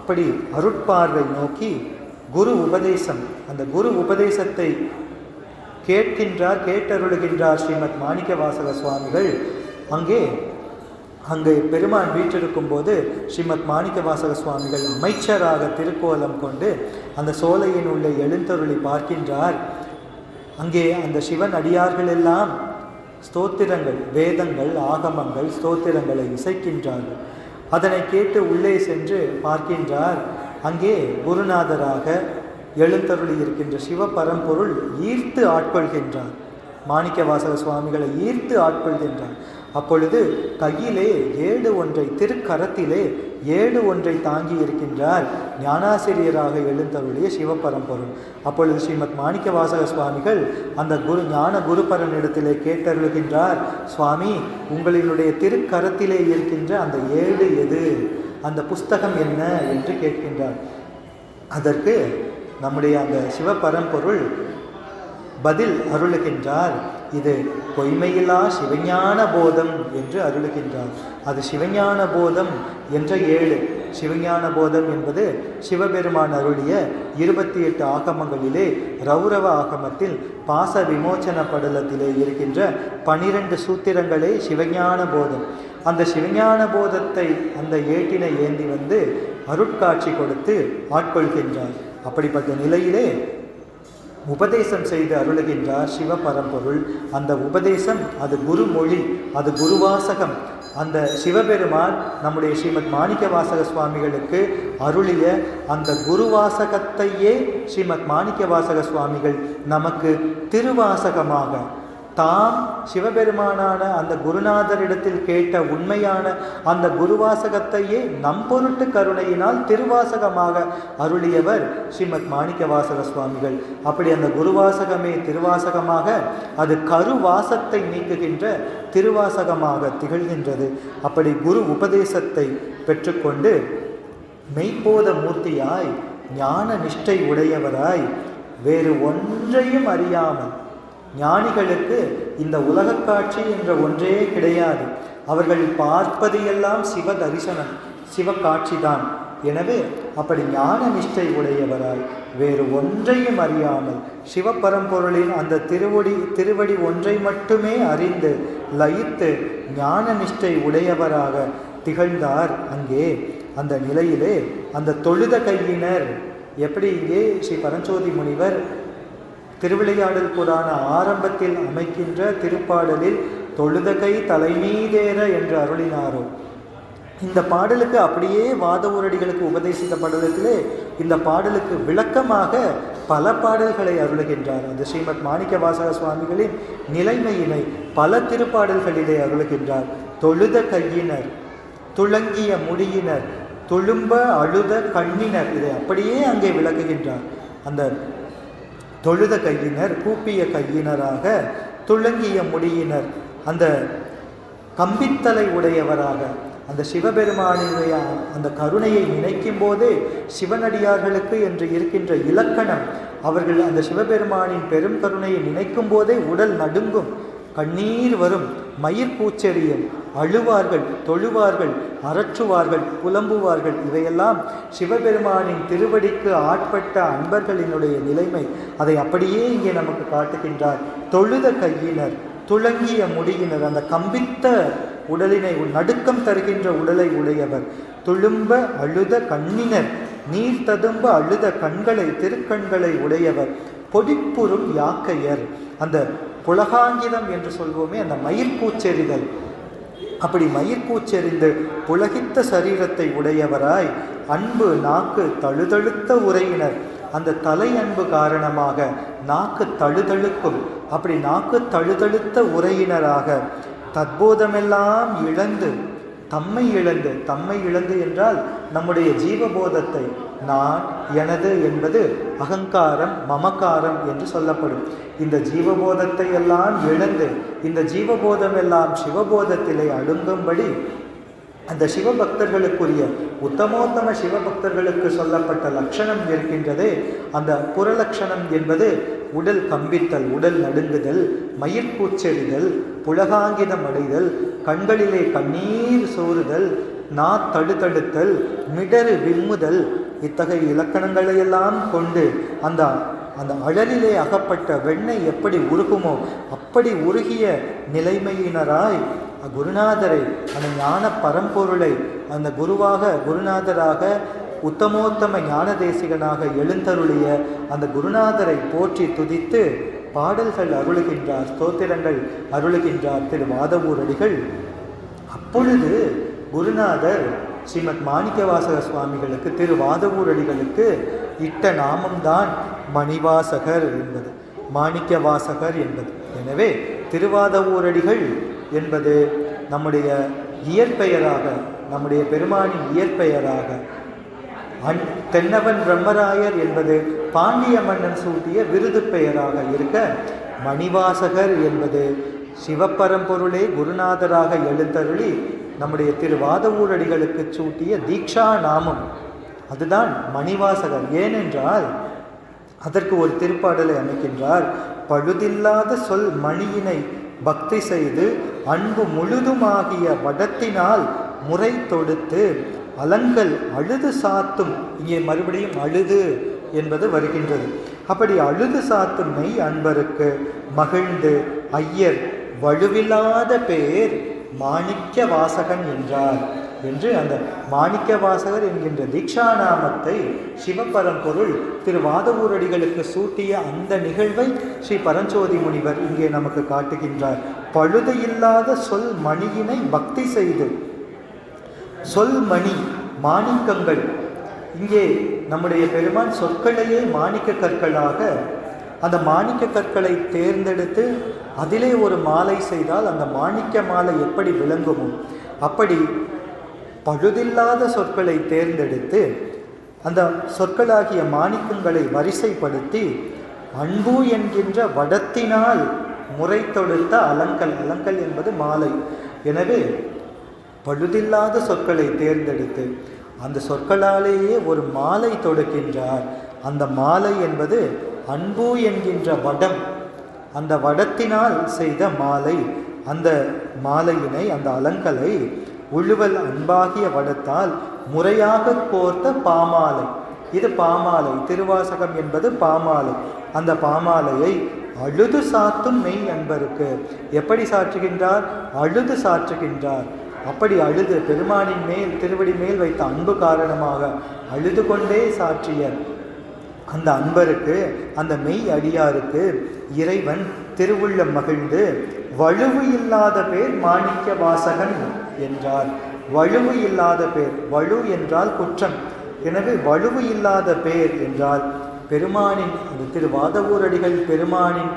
அப்படி அருட்பார்வை நோக்கி குரு உபதேசம், அந்த குரு உபதேசத்தை கேட்டருளுகின்றார் ஸ்ரீமத் மாணிக்கவாசக சுவாமிகள். அங்கே பெருமான் வீற்றிருக்கும் போது ஸ்ரீமத் மாணிக்கவாசக சுவாமிகள் அமைச்சராக திருக்கோலம் கொண்டு அந்த சோலையின் உள்ளே எழுந்தருளி பார்க்கின்றார். அங்கே அந்த சிவன் அடியார்கள் எல்லாம் ஸ்தோத்திரங்கள், வேதங்கள், ஆகமங்கள், ஸ்தோத்திரங்களை இசைக்கின்றார்கள். அதனை கேட்டு உள்ளே சென்று பார்க்கின்றார். அங்கே குருநாதராக எழுந்தருளி இருக்கின்ற சிவபரம்பொருள் ஈர்த்து ஆட்கொள்கின்றார். மாணிக்கவாசக சுவாமிகளை ஈர்த்து ஆட்கொள்கின்றார். அப்பொழுது கையிலே ஏடு ஒன்றை, திருக்கரத்திலே ஏடு ஒன்றை தாங்கி இருக்கின்றார் ஞானாசிரியராக எழுந்தருளிய சிவபரம்பொருள். அப்பொழுது ஸ்ரீமத் மாணிக்கவாசக சுவாமிகள் அந்த ஞான குருபரனிடத்திலே கேட்டருளுகின்றார். சுவாமி, உங்களினுடைய திருக்கரத்திலே இருக்கின்ற அந்த ஏடு எது, அந்த புஸ்தகம் என்ன என்று கேட்கின்றார். அதற்கு நம்முடைய அந்த சிவபரம்பொருள் பதில் அருளுகின்றார். இது பொய்மையில்லா சிவஞான போதம் என்று அருளுகின்றார். அது சிவஞான போதம் என்ற ஏடு. சிவஞான போதம் என்பது சிவபெருமான் அருளிய 28 ஆகமங்களிலே ரௌரவ ஆகமத்தில் பாச விமோச்சன படலத்திலே இருக்கின்ற 12 சூத்திரங்களே சிவஞான போதம். அந்த சிவஞான போதத்தை அந்த ஏட்டினை ஏந்தி வந்து அருட்காட்சி கொடுத்து ஆட்கொள்கின்றார். அப்படிப்பட்ட நிலையிலே உபதேசம் செய்து அருளுகின்றார் சிவபரம்பொருள். அந்த உபதேசம் அது குருமொழி, அது குருவாசகம். அந்த சிவபெருமான் நம்முடைய ஸ்ரீமத் மாணிக்கவாசக சுவாமிகளுக்கு அருளிய அந்த குருவாசகத்தையே ஸ்ரீமத் மாணிக்கவாசக சுவாமிகள் நமக்கு திருவாசகமாக தாம் சிவபெருமானான அந்த குருநாதரிடத்தில் கேட்ட உண்மையான அந்த குருவாசகத்தையே நம்பொருட்டு கருணையினால் திருவாசகமாக அருளியவர் ஸ்ரீமத் மாணிக்கவாசக சுவாமிகள். அப்படி அந்த குருவாசகமே திருவாசகமாக, அது கருவாசத்தை நீக்குகின்ற திருவாசகமாக திகழ்கின்றது. அப்படி குரு உபதேசத்தை பெற்றுக்கொண்டு மெய்ப்போத மூர்த்தியாய் ஞான நிஷ்டை உடையவராய் வேறு ஒன்றையும் அறியாமல், ஞானிகளுக்கு இந்த உலக காட்சி என்ற ஒன்றே கிடையாது. அவர்கள் பார்ப்பது எல்லாம் சிவ தரிசனம், சிவ காட்சிதான். எனவே அப்படி ஞான நிஷ்டை உடையவராய் வேறு ஒன்றையும் அறியாமல் சிவபரம்பொருளின் அந்த திருவடி ஒன்றை மட்டுமே அறிந்து லயித்து ஞான நிஷ்டை உடையவராக திகழ்ந்தார். அங்கே அந்த நிலையிலே அந்த தொழுத கையினர் எப்படி இங்கே ஸ்ரீ பரஞ்சோதி முனிவர் திருவிளையாடல் புராண ஆரம்பத்தில் அமைக்கின்ற திருப்பாடலில் தொழுதகை தலைமீதேற என்று அருளினாரோ, இந்த பாடலுக்கு அப்படியே வாதவூரடிகளுக்கு உபதேசித்த பாடலத்திலே இந்த பாடலுக்கு விளக்கமாக பல பாடல்களை அருளுகின்றார். அந்த ஸ்ரீமத் மாணிக்க வாசக சுவாமிகளின் நிலைமையினை பல திருப்பாடல்களிலே அருளுகின்றார். தொழுத கையினர், துளங்கிய முடியினர், துளும்ப அழுத கண்ணினர், இதை அப்படியே அங்கே விளக்குகின்றார். அந்த தொழுத கையினர் கூப்பிய கையினராக, துளங்கிய முடியினர் அந்த கம்பித்தலை உடையவராக, அந்த சிவபெருமானுடைய அந்த கருணையை நினைக்கும் போதே சிவனடியார்களுக்கு என்று இருக்கின்ற இலக்கணம், அவர்கள் அந்த சிவபெருமானின் பெரும் கருணையை நினைக்கும் போதே உடல் நடுங்கும், கண்ணீர் வரும், மயிர் பூச்செறியும், அழுவார்கள், தொழுவார்கள், அரற்றுவார்கள், புலம்புவார்கள். இவையெல்லாம் சிவபெருமானின் திருவடிக்கு ஆட்பட்ட அன்பர்களினுடைய நிலைமை. அதை அப்படியே இங்கே நமக்கு காட்டுகின்றார். தொழுத கையினர், துளங்கிய முடியினர், அந்த கம்பித்த உடலினை நடுக்கம் தருகின்ற உடலை உடையவர். துளும்ப அழுத கண்ணினர், நீர் ததும்ப அழுத கண்களை, திருக்கண்களை உடையவர். பொடிப்புறும் யாக்கையர், அந்த புலகாங்கிதம் என்று சொல்வோமே, அந்த மயிர்பூச்செறிதல், அப்படி மயிர்பூச்செறிந்து புலகித்த சரீரத்தை உடையவராய், அன்பு நாக்கு தழுதழுத்த உரையினர், அந்த தலை அன்பு காரணமாக நாக்கு தழுதழுக்கும், அப்படி நாக்கு தழுதழுத்த உரையினராக, தத்போதமெல்லாம் இழந்து, தம்மை இழந்து என்றால் நம்முடைய ஜீவபோதத்தை, நான் எனது என்பது அகங்காரம் மமக்காரம் என்று சொல்லப்படும். இந்த ஜீவபோதத்தை எல்லாம் இழந்து, இந்த ஜீவபோதம் எல்லாம் சிவபோதத்திலே அடங்கும்படி அந்த சிவபக்தர்களுக்குரிய உத்தமோத்தம சிவபக்தர்களுக்கு சொல்லப்பட்ட லட்சணம் இருக்கின்றதே, அந்த புறலட்சணம் என்பது உடல் கம்பித்தல், உடல் நடுங்குதல், மயிர்பூச்செறிதல், புலகாங்கிதம் அடைதல், கண்களிலே கண்ணீர் சோறுதல், தடுத்தடுத்தல், மிடறு விம்முதல், இத்தகைய இலக்கணங்களையெல்லாம் கொண்டு அந்த அந்த அழலிலே அகப்பட்ட வெண்ணெய் எப்படி உருகுமோ அப்படி உருகிய நிலைமையினராய் குருநாதரை, அந்த ஞான பரம்பொருளை, அந்த குருநாதராக உத்தமோத்தம ஞான தேசிகனாக எழுந்தருளிய அந்த குருநாதரை போற்றி துதித்து பாடல்கள் அருளுகின்றார், ஸ்தோத்திரங்கள் அருளுகின்றார் திரு வாதவூரடிகள். அப்பொழுது குருநாதர் ஸ்ரீமத் மாணிக்கவாசக சுவாமிகளுக்கு, திரு வாதவூரடிகளுக்கு இட்ட நாமம்தான் மணிவாசகர் என்பது, மாணிக்கவாசகர் என்பது. எனவே திருவாதவூரடிகள் என்பது நம்முடைய இயற்பெயராக, நம்முடைய பெருமானின் இயற்பெயராக, தென்னவன் பிரம்மராயர் என்பது பாண்டிய மன்னன் சூட்டிய விருது பெயராக இருக்க, மணிவாசகர் என்பது சிவபரம்பொருளே குருநாதராக எழுந்தருளி நம்முடைய திருவாதவூரடிகளுக்கு சூட்டிய தீக்ஷா நாமம், அதுதான் மணிவாசகர். ஏனென்றால் அதற்கு ஒரு திருப்பாடலை அமைக்கின்றார். பழுதில்லாத சொல் மணியினை பக்தி செய்து அன்பு முழுதுமாகிய வடத்தினால் முறை தொடுத்து அலங்கள் அழுது சாத்தும். இங்கே மறுபடியும் அழுது என்பது வருகின்றது. அப்படி அழுது சாத்தும் மெய் அன்பருக்கு மகிழ்ந்து ஐயர் வலுவில்லாத பேர் மாணிக்க வாசகன் என்றார் என்று அந்த மாணிக்க வாசகர் என்கின்ற தீக்ஷா நாமத்தை சிவபரம்பொருள் திரு வாதவூரடிகளுக்கு சூட்டிய அந்த நிகழ்வை ஸ்ரீ பரஞ்சோதி முனிவர் இங்கே நமக்கு காட்டுகின்றார். பழுது இல்லாத சொல் மணியினை பக்தி செய்து, சொல் மணி மாணிக்கங்கள், இங்கே நம்முடைய பெருமான் சொற்களையே மாணிக்க கற்களாக, அந்த மாணிக்க கற்களை தேர்ந்தெடுத்து அதிலே ஒரு மாலை செய்தால் அந்த மாணிக்க மாலை எப்படி விளங்குமோ அப்படி பழுதில்லாத சொற்களை தேர்ந்தெடுத்து அந்த சொற்களாகிய மாணிக்கங்களை வரிசைப்படுத்தி அன்பு என்கின்ற வடத்தினால் முறை தொடுத்த அலங்கல், அலங்கல் என்பது மாலை. எனவே பழுதில்லாத சொற்களை தேர்ந்தெடுத்து அந்த சொற்களாலேயே ஒரு மாலை தொடுக்கின்றார். அந்த மாலை என்பது அன்பு என்கின்ற வடம், அந்த வடத்தினால் செய்த மாலை. அந்த மாலையினை, அந்த அலங்கலை உழுவல் அன்பாகிய வடத்தால் முறையாக கோர்த்த பாமாலை. இது பாமாலை, திருவாசகம் என்பது பாமாலை. அந்த பாமாலையை அழுது சாத்தும் மெய் அன்பருக்கு எப்படி சாற்றுகின்றார்? அழுது சாற்றுகின்றார். அப்படி அழுது பெருமானின் மேல், திருவடி மேல் வைத்த அன்பு காரணமாக அழுது கொண்டே சாற்றிய அந்த அன்பருக்கு, அந்த மெய் அடியாருக்கு இறைவன் திருவுள்ளம் மகிழ்ந்து வலுவு இல்லாத பேர் மாணிக்க வாசகன் என்றார். வலுவு இல்லாத பேர், வலு என்றால் குற்றம். எனவே வலுவு இல்லாத பேர் என்றால் பெருமானின், அந்த திருவாதவூரடிகள் பெருமானின்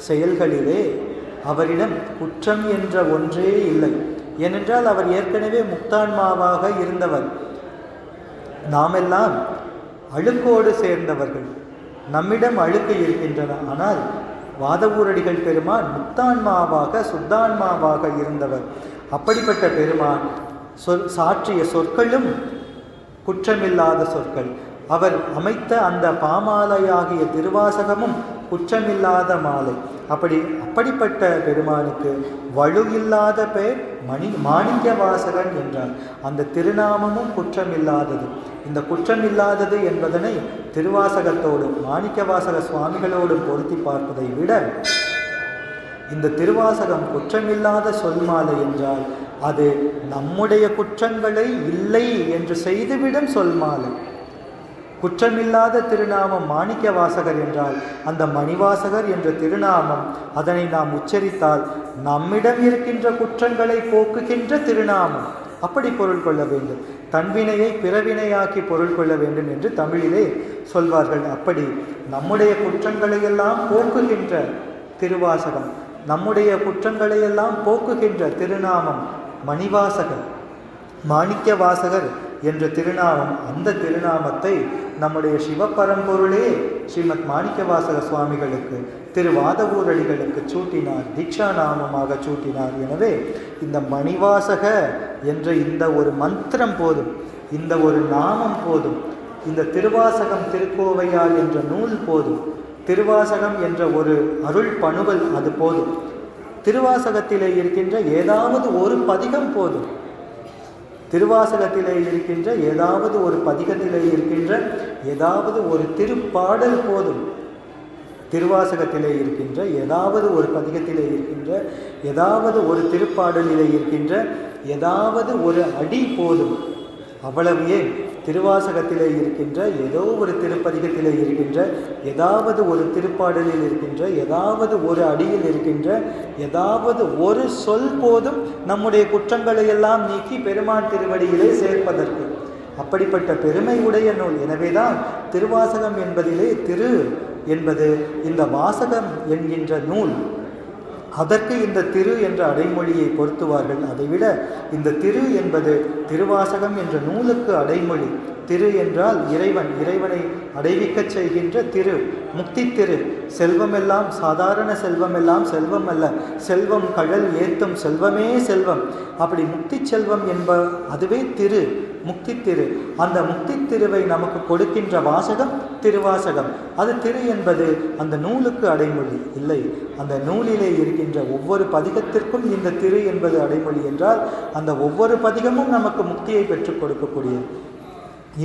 செயல்களிலே அவரிடம் குற்றம் என்ற ஒன்றே இல்லை. ஏனென்றால் அவர் ஏற்கனவே முக்தான்மாவாக இருந்தவர். நாமெல்லாம் அழுக்கோடு சேர்ந்தவர்கள், நம்மிடம் அழுக்கு இருக்கின்றன. ஆனால் வாதவூரடிகள் பெருமான் முக்தான்மாவாக சுத்தான்மாவாக இருந்தவர். அப்படிப்பட்ட பெருமான் சாற்றிய சொற்களும் குற்றமில்லாத சொற்கள். அவர் அமைத்த அந்த பாமாலையாகிய திருவாசகமும் குற்றமில்லாத மாலை. அப்படிப்பட்ட பெருமானுக்கு வலு இல்லாத பெயர் மாணிக்க வாசகன் என்றார். அந்த திருநாமமும் குற்றமில்லாதது. இந்த குற்றமில்லாதது என்பதனை திருவாசகத்தோடும் மாணிக்க வாசக சுவாமிகளோடும் பொருத்தி பார்ப்பதை விட இந்த திருவாசகம் குற்றமில்லாத சொல் மாலை என்றால் அது நம்முடைய குற்றங்களை இல்லை என்று செய்துவிடும் சொல் மாலை. குற்றமில்லாத திருநாமம் மாணிக்க வாசகர் என்றால் அந்த மணிவாசகர் என்ற திருநாமம், அதனை நாம் உச்சரித்தால் நம்மிடம் இருக்கின்ற குற்றங்களை போக்குகின்ற திருநாமம். அப்படி பொருள் கொள்ள வேண்டும். தன்வினையை பிறவினையாக்கி பொருள் கொள்ள வேண்டும் என்று தமிழிலே சொல்வார்கள். அப்படி நம்முடைய குற்றங்களையெல்லாம் போக்குகின்ற திருவாசகம், நம்முடைய குற்றங்களையெல்லாம் போக்குகின்ற திருநாமம் மணிவாசகர், மாணிக்க வாசகர் என்ற திருநாமம். அந்த திருநாமத்தை நம்முடைய சிவபரம்பொருளே ஸ்ரீமத் மாணிக்கவாசக சுவாமிகளுக்கு, திருவாதவூரடிகளுக்கு சூட்டினார், தீட்சா நாமமாக சூட்டினார். எனவே இந்த மணிவாசக என்ற இந்த ஒரு மந்திரம் போதும், இந்த ஒரு நாமம் போதும், இந்த திருவாசகம் திருக்கோவையார் என்ற நூல் போதும், திருவாசகம் என்ற ஒரு அருள் பணுவல் அது போதும். திருவாசகத்திலே இருக்கின்ற ஏதாவது ஒரு பதிகம் போதும். திருவாசகத்திலே இருக்கின்ற ஏதாவது ஒரு பதிகத்திலே இருக்கின்ற ஏதாவது ஒரு திருப்பாடல் போதும். திருவாசகத்திலே இருக்கின்ற ஏதாவது ஒரு பதிகத்திலே இருக்கின்ற ஏதாவது ஒரு திருப்பாடலிலே இருக்கின்ற ஏதாவது ஒரு அடி போதும். அவ்வளவே திருவாசகத்திலே இருக்கின்ற ஏதோ ஒரு திருப்பதிகத்திலே இருக்கின்ற ஏதாவது ஒரு திருப்பாடலில் இருக்கின்ற ஏதாவது ஒரு அடியில் இருக்கின்ற ஏதாவது ஒரு சொல் போதும் நம்முடைய குற்றங்களை எல்லாம் நீக்கி பெருமான் திருவடியிலே சேர்ப்பதற்கு. அப்படிப்பட்ட பெருமை உடைய நூல். எனவேதான் திருவாசகம் என்பதிலே திரு என்பது இந்த வாசகம் என்கின்ற நூல். அதற்கு இந்த திரு என்ற அடைமொழியை பொருத்துவார்கள். அதைவிட இந்த திரு என்பது திருவாசகம் என்ற நூலுக்கு அடைமொழி. திரு என்றால் இறைவன், இறைவனை அடைவிக்கச் செய்கின்ற திரு, முக்தி திரு. செல்வமெல்லாம் சாதாரண செல்வமெல்லாம் செல்வம் அல்ல, செல்வம் கழல் ஏத்தும் செல்வமே செல்வம். அப்படி முக்தி செல்வம் என்ப அதுவே திரு, முக்தி திரு. அந்த முக்தி திருவை நமக்கு கொடுக்கின்ற வாசகம் திருவாசகம். அது திரு என்பது அந்த நூலுக்கு அடைமொழி இல்லை. அந்த நூலிலே இருக்கின்ற ஒவ்வொரு பதிகத்திற்கும் இந்த திரு என்பது அடைமொழி என்றால் அந்த ஒவ்வொரு பதிகமும் நமக்கு முக்தியை பெற்றுக் கொடுக்கக்கூடியது.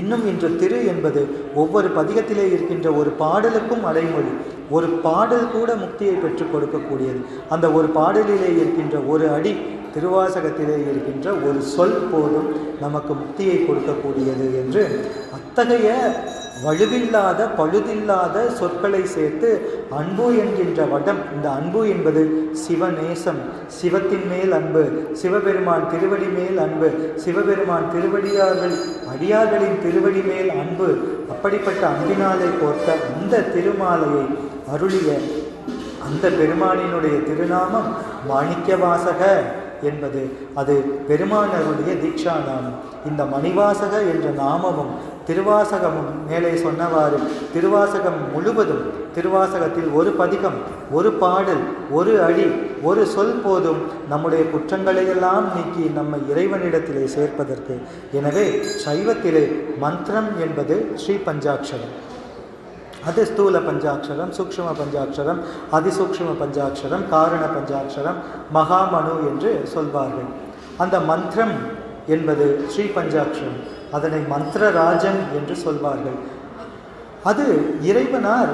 இன்னும் இன்று திரு என்பது ஒவ்வொரு பதிகத்திலே இருக்கின்ற ஒரு பாடலுக்கும் அடைமொழி. ஒரு பாடல் கூட முக்தியை பெற்றுக் கொடுக்கக்கூடியது. அந்த ஒரு பாடலிலே இருக்கின்ற ஒரு அடி, திருவாசகத்திலே இருக்கின்ற ஒரு சொல் போதும் நமக்கு முக்தியை கொடுக்கக்கூடியது என்று அத்தகைய வலுவில்லாத பழுதில்லாத சொற்களை சேர்த்து அன்பு என்கின்ற வடம். இந்த அன்பு என்பது சிவநேசம், சிவத்தின் மேல் அன்பு, சிவபெருமான் திருவடி மேல் அன்பு, சிவபெருமான் அடியார்களின் திருவடி மேல் அன்பு. அப்படிப்பட்ட அன்பினாலே கோர்த்த அந்த திருமாலையை அருளிய அந்த பெருமானினுடைய திருநாமம் மாணிக்கவாசக என்பது அது பெருமானருடைய தீட்சா நாமம். இந்த மணிவாசக என்ற நாமமும் திருவாசகமும் மேலே சொன்னவாறு திருவாசகம் முழுவதும், திருவாசகத்தில் ஒரு பதிகம், ஒரு பாடல், ஒரு அடி, ஒரு சொல் போதும் நம்முடைய குற்றங்களையெல்லாம் நீக்கி நம்மை இறைவனிடத்திலே சேர்ப்பதற்கு. எனவே சைவத்திலே மந்திரம் என்பது ஸ்ரீ பஞ்சாட்சரம். அது ஸ்தூல பஞ்சாட்சரம், சூக்ஷ்ம பஞ்சாட்சரம், அதிசூக்ஷ்ம பஞ்சாட்சரம், காரண பஞ்சாட்சரம், மகாமனு என்று சொல்வார்கள். அந்த மந்திரம் என்பது ஸ்ரீ பஞ்சாட்சரம். அதனை மந்திரராஜன் என்று சொல்வார்கள். அது இறைவனார்,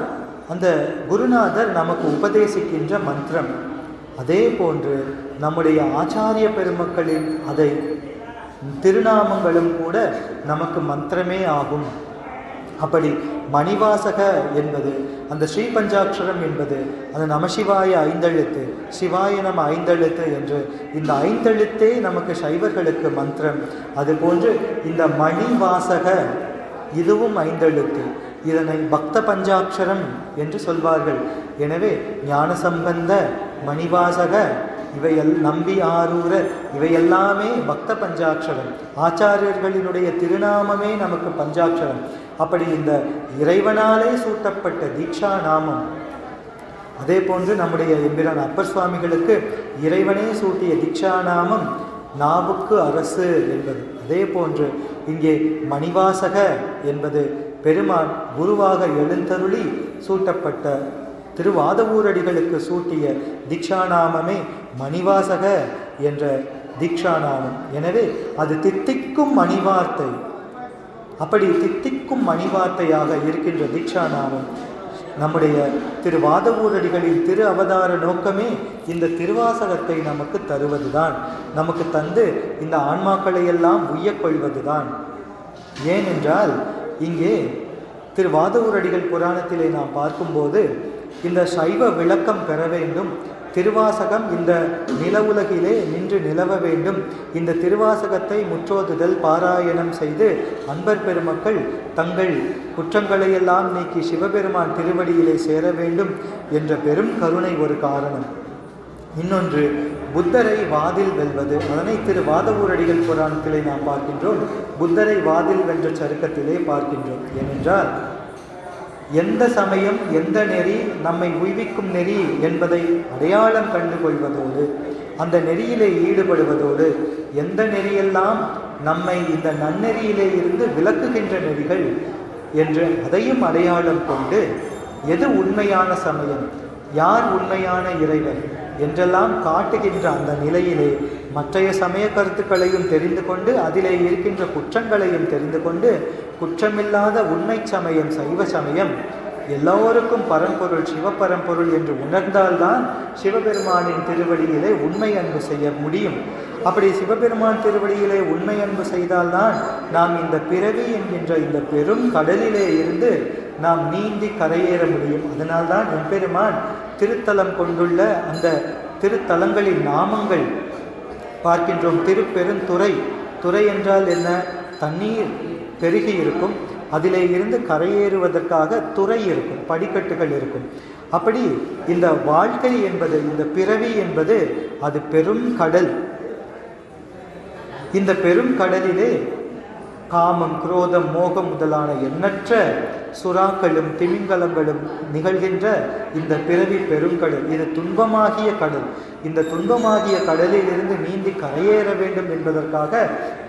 அந்த குருநாதர் நமக்கு உபதேசிக்கின்ற மந்திரம். அதே போன்று நம்முடைய ஆச்சாரிய பெருமக்களின் அதை திருநாமங்களும் கூட நமக்கு மந்திரமே ஆகும். அப்படி மணிவாசக என்பது, அந்த ஸ்ரீ பஞ்சாட்சரம் என்பது, அந்த நமசிவாய ஐந்தெழுத்து, சிவாய நம ஐந்தெழுத்து என்று இந்த ஐந்தெழுத்தே நமக்கு சைவர்களுக்கு மந்திரம். அதுபோன்று இந்த மணிவாசக இதுவும் ஐந்தெழுத்து. இதனை பக்த பஞ்சாட்சரம் என்று சொல்வார்கள். எனவே ஞானசம்பந்த, மணிவாசக, நம்பி ஆரூரர் இவையெல்லாமே பக்த பஞ்சாட்சரம். ஆச்சாரியர்களினுடைய திருநாமமே நமக்கு பஞ்சாட்சரம். அப்படி இந்த இறைவனாலே சூட்டப்பட்ட தீட்சா நாமம். அதே போன்று நம்முடைய எம்பிரான் அப்பர் சுவாமிகளுக்கு இறைவனே சூட்டிய தீட்சா நாமம் நாவுக்கு அரசு என்பது. அதே போன்று இங்கே மணிவாசக என்பது பெருமான் குருவாக எழுந்தருளி சூட்டப்பட்ட திருவாதவூரடிகளுக்கு சூட்டிய தீட்சாநாமமே மணிவாசக என்ற தீட்சாநாமம். எனவே அது தித்திக்கும் மணிவார்த்தை. அப்படி தித்திக்கும் மணிவார்த்தையாக இருக்கின்ற தீட்சாநாமம் நம்முடைய திருவாதவூரடிகளின் திரு அவதார நோக்கமே இந்த திருவாசகத்தை நமக்கு தருவதுதான், நமக்கு தந்து இந்த ஆன்மாக்களை எல்லாம் உய்யக்கொள்வதுதான். ஏனென்றால் இங்கே திருவாதவூரடிகள் புராணத்திலே நாம் பார்க்கும்போது இந்த சைவ விளக்கம் பெற வேண்டும், திருவாசகம் இந்த நில உலகிலே நின்று நிலவ வேண்டும், இந்த திருவாசகத்தை முற்றோதுதல் பாராயணம் செய்து அன்பர் பெருமக்கள் தங்கள் குற்றங்களையெல்லாம் நீக்கி சிவபெருமான் திருவடியிலே சேர வேண்டும் என்ற பெரும் கருணை ஒரு காரணம். இன்னொன்று புத்தரை வாதில் வெல்வது. அதனை திருவாதவூரடிகள் புராணத்திலே நாம் பார்க்கின்றோம். புத்தரை வாதில் வென்ற சருக்கத்திலே பார்க்கின்றோம். ஏனென்றால் எந்த சமயம் எந்த நெறி நம்மை உய்விக்கும் நெறி என்பதை அடையாளம் கண்டு கொள்வதோடு, அந்த நெறியிலே ஈடுபடுவதோடு, எந்த நெறியெல்லாம் நம்மை இந்த நன்னெறியிலே இருந்து விலக்குகின்ற நெறிகள் என்று அதையும் அடையாளம் கொண்டு எது உண்மையான சமயம், யார் உண்மையான இறைவன் என்றெல்லாம் காட்டுகின்ற அந்த நிலையிலே மற்றைய சமய கருத்துக்களையும் தெரிந்து கொண்டு அதிலே இருக்கின்ற குற்றங்களையும் தெரிந்து கொண்டு குற்றமில்லாத உண்மை சமயம் சைவ சமயம் எல்லோருக்கும் பரம்பொருள் சிவபரம்பொருள் என்று உணர்ந்தால்தான் சிவபெருமானின் திருவடியிலே உண்மை அன்பு செய்ய முடியும். அப்படி சிவபெருமான் திருவடியிலே உண்மை அன்பு செய்தால்தான் நாம் இந்த பிறவி என்கின்ற இந்த பெரும் கடலிலே இருந்து நாம் நீந்தி கரையேற முடியும். அதனால்தான் எம்பெருமான் திருத்தலம் கொண்டுள்ள அந்த திருத்தலங்களின் நாமங்கள் பார்க்கின்றோம். திருப்பெருந்துறை. துறை என்றால் என்ன? தண்ணீர் பெருகி இருக்கும், அதிலே இருந்து கரையேறுவதற்காக துறை இருக்கும், படிக்கட்டுகள் இருக்கும். அப்படி இந்த வாழ்க்கை என்பது, இந்த பிறவி என்பது அது பெரும் கடல். இந்த பெரும் கடலிலே காமம், குரோதம், மோகம் முதலான எண்ணற்ற சுறாக்களும் திமிங்கலங்களும் நிகழ்கின்ற இந்த பிறவி பெருங்கடல், இது துன்பமாகிய கடல். இந்த துன்பமாகிய கடலில் இருந்து நீந்தி கரையேற வேண்டும் என்பதற்காக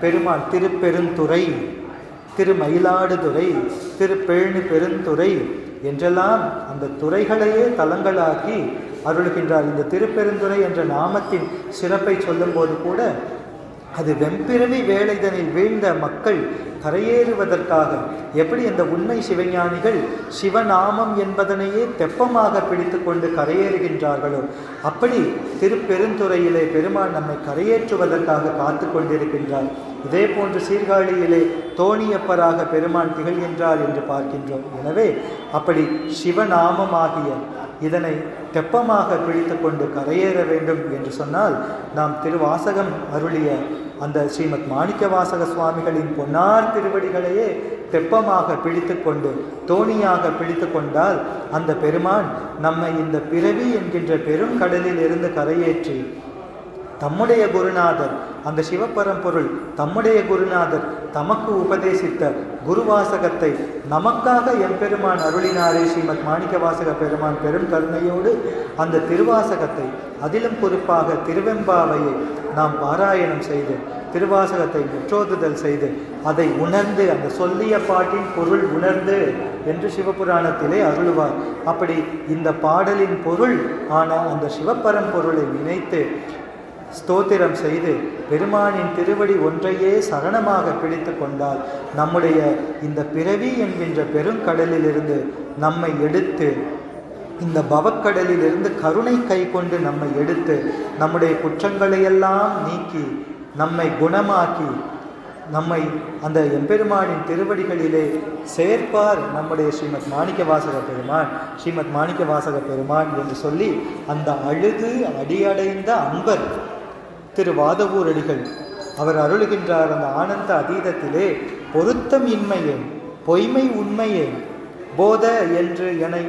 பெருமான் திருப்பெருந்துறை, திருமயிலாடுதுறை, திருப்பேணி பெருந்துறை என்றெல்லாம் அந்த துறைகளையே தலங்களாக்கி அருள்கின்றார். இந்த திருப்பெருந்துறை என்ற நாமத்தின் சிறப்பை சொல்லும்போது கூட அது வெம்பிறவி வேலைதனில் வீழ்ந்த மக்கள் கரையேறுவதற்காக எப்படி அந்த உண்மை சிவஞானிகள் சிவநாமம் என்பதனையே தெப்பமாக பிடித்து கொண்டு கரையேறுகின்றார்களோ அப்படி திருப்பெருந்துறையிலே பெருமான் நம்மை கரையேற்றுவதற்காக காத்து கொண்டிருக்கின்றார். இதே போன்று சீர்காழியிலே தோணியப்பராக பெருமான் திகழ்கின்றார் என்று பார்க்கின்றோம். எனவே அப்படி சிவநாமமாகிய இதனை தெப்பமாக பிடித்து கொண்டு கரையேற வேண்டும் என்று சொன்னால் நாம் திருவாசகம் அருளிய அந்த ஸ்ரீமத் மாணிக்கவாசக சுவாமிகளின் பொன்னார் திருவடிகளையே தெப்பமாக பிடித்து கொண்டு தோணியாக பிடித்து கொண்டால் அந்த பெருமான் நம்மை இந்த பிறவி என்கின்ற பெரும் கடலில் இருந்து கரையேற்றி தம்முடைய குருநாதர், அந்த சிவபரம்பொருள் தம்முடைய குருநாதர் தமக்கு உபதேசித்த குருவாசகத்தை நமக்காக எம்பெருமான் அருளினாரே ஸ்ரீமத் மாணிக்கவாசக பெருமான் பெரும் கருணையோடு அந்த திருவாசகத்தை, அதிலும் குறிப்பாக திருவெம்பாவையை நாம் பாராயணம் செய்து திருவாசகத்தை முற்றோதுதல் செய்து அதை உணர்ந்து அந்த சொல்லிய பாட்டின் பொருள் உணர்ந்து என்று சிவபுராணத்திலே அருளுவார். அப்படி இந்த பாடலின் பொருள் ஆன அந்த சிவபரம்பொருளை நினைத்து ஸ்தோத்திரம் செய்து பெருமானின் திருவடி ஒன்றையே சரணமாக பிடித்து கொண்டால் நம்முடைய இந்த பிறவி என்கின்ற பெருங்கடலிலிருந்து நம்மை எடுத்து, இந்த பவக்கடலிலிருந்து கருணை கை கொண்டு நம்மை எடுத்து நம்முடைய குற்றங்களையெல்லாம் நீக்கி நம்மை குணமாக்கி நம்மை அந்த எம்பெருமானின் திருவடிகளிலே சேர்ப்பார் நம்முடைய ஸ்ரீமத் மாணிக்கவாசக பெருமான். ஸ்ரீமத் மாணிக்கவாசக பெருமான் என்று சொல்லி அந்த அழுது அடியடைந்த அன்பர் திரு வாதவூரடிகள் அவர் அருளுகின்றார். அந்த ஆனந்த அதீதத்திலே பொருத்தம் இன்மையே, பொய்மை உண்மையே, போத என்று என்னை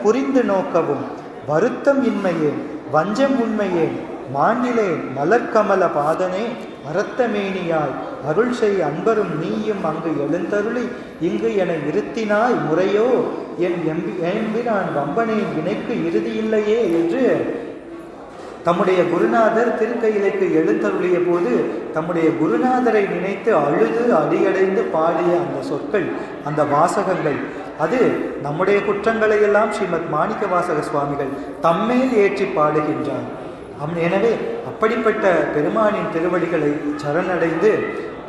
புரிந்து நோக்கவும், வருத்தம் இன்மையே, வஞ்சம் உண்மையே, மாண்டிலே மலர்கமல பாதனே, அரத்தமேனியாய் அருள் செய் அன்பரும் நீயும் அங்கு எழுந்தருளி இங்கு என இருத்தினாய் முறையோ, என் எம்பிரான் வம்பனேன் வினைக்கு இறுதியில்லையே என்று தம்முடைய குருநாதர் திருக்கையிலைக்கு எழுந்தருளிய போது தம்முடைய குருநாதரை நினைத்து அழுது அடியடைந்து பாடிய அந்த சொற்கள், அந்த வாசகங்கள், அது நம்முடைய குற்றங்களை எல்லாம் ஸ்ரீமத் மாணிக்கவாசக சுவாமிகள் தம்மேல் ஏற்றி பாடுகின்றார். எனவே அப்படிப்பட்ட பெருமானின் திருவடிகளை சரணடைந்து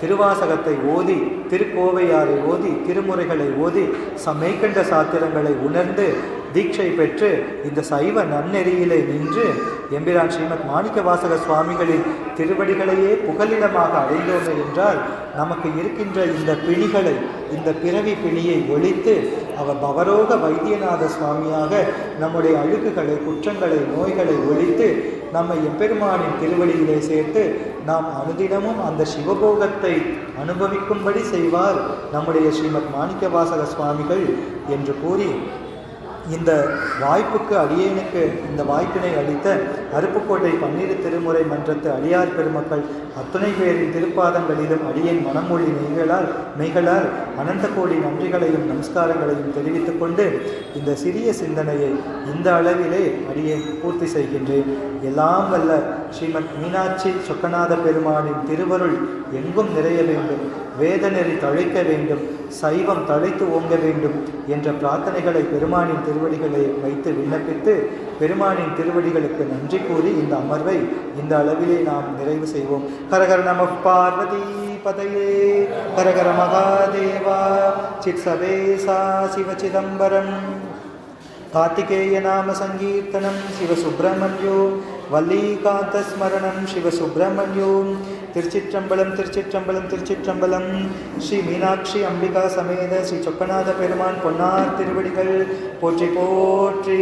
திருவாசகத்தை ஓதி, திருக்கோவையாரை ஓதி, திருமுறைகளை ஓதி, மெய்கண்ட சாத்திரங்களை உணர்ந்து தீட்சை பெற்று இந்த சைவ நன்னெறியிலே நின்று எம்பிரான் ஸ்ரீமத் மாணிக்கவாசக சுவாமிகளின் திருவடிகளையே புகலிடமாக அடைந்தோமே என்றால் நமக்கு இருக்கின்ற இந்த பிணிகளை, இந்த பிறவி பிணியை ஒழித்து அவர் பவரோக வைத்தியநாத சுவாமியாக நம்முடைய அழுக்குகளை, குற்றங்களை, நோய்களை ஒழித்து நம்மை எம்பெருமானின் திருவடியிலே சேர்த்து நாம் அனுதினமும் அந்த சிவபோகத்தை அனுபவிக்கும்படி செய்வார் நம்முடைய ஸ்ரீமத் மாணிக்கவாசக சுவாமிகள் என்று கூறி, இந்த வாய்ப்புக்கு அடியேனுக்கு இந்த வாய்ப்பினை அளித்த அருப்புக்கோட்டை பன்னிரு திருமுறை மன்றத்து அடியார் பெருமக்கள் அத்துணை பேரின் திருப்பாதங்களிலும் அடியேன் மனமொழி மெய்களால் அனந்த கோடி நன்றிகளையும் நமஸ்காரங்களையும் தெரிவித்துக் கொண்டு இந்த சிறிய சிந்தனையை இந்த அளவிலே அடியேன் பூர்த்தி செய்கின்றேன். எல்லாம் வல்ல ஸ்ரீமத் மீனாட்சி சொக்கநாத பெருமானின் திருவருள் எங்கும் நிறைய வேண்டும், வேதநெறி தழைக்க வேண்டும், சைவம் தழைத்து ஓங்க வேண்டும் என்ற பிரார்த்தனைகளை பெருமானின் திருவடிகளை வைத்து விண்ணப்பித்து பெருமானின் திருவடிகளுக்கு நன்றி கூறி இந்த அமர்வை இந்த அளவிலே நாம் நிறைவு செய்வோம். ஹரஹர நம பார்வதி பதையே, ஹரஹர மகாதேவா, சித் சபேசா சிவ சிதம்பரம், கார்த்திகேய நாம சங்கீர்த்தனம் சிவசுப்பிரமணியோ, வல்லிகாந்த ஸ்மரணம் சிவசுப்பிரமணியோ. திருச்சிற்றம்பலம் திருச்சிற்றம்பலம் திருச்சிற்றம்பலம். ஸ்ரீ மீனாட்சி அம்பிகா சமேத ஸ்ரீ சொக்கநாத பெருமான் பொன்னார் திருவடிகள் போற்றி போற்றி.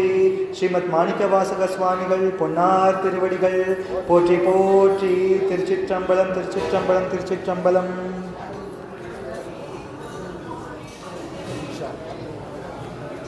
ஸ்ரீமத் மாணிக்கவாசக சுவாமிகள் பொன்னார் திருவடிகள் போற்றி போற்றி. திருச்சிற்றம்பலம் திருச்சிற்றம்பலம் திருச்சிற்றம்பலம்.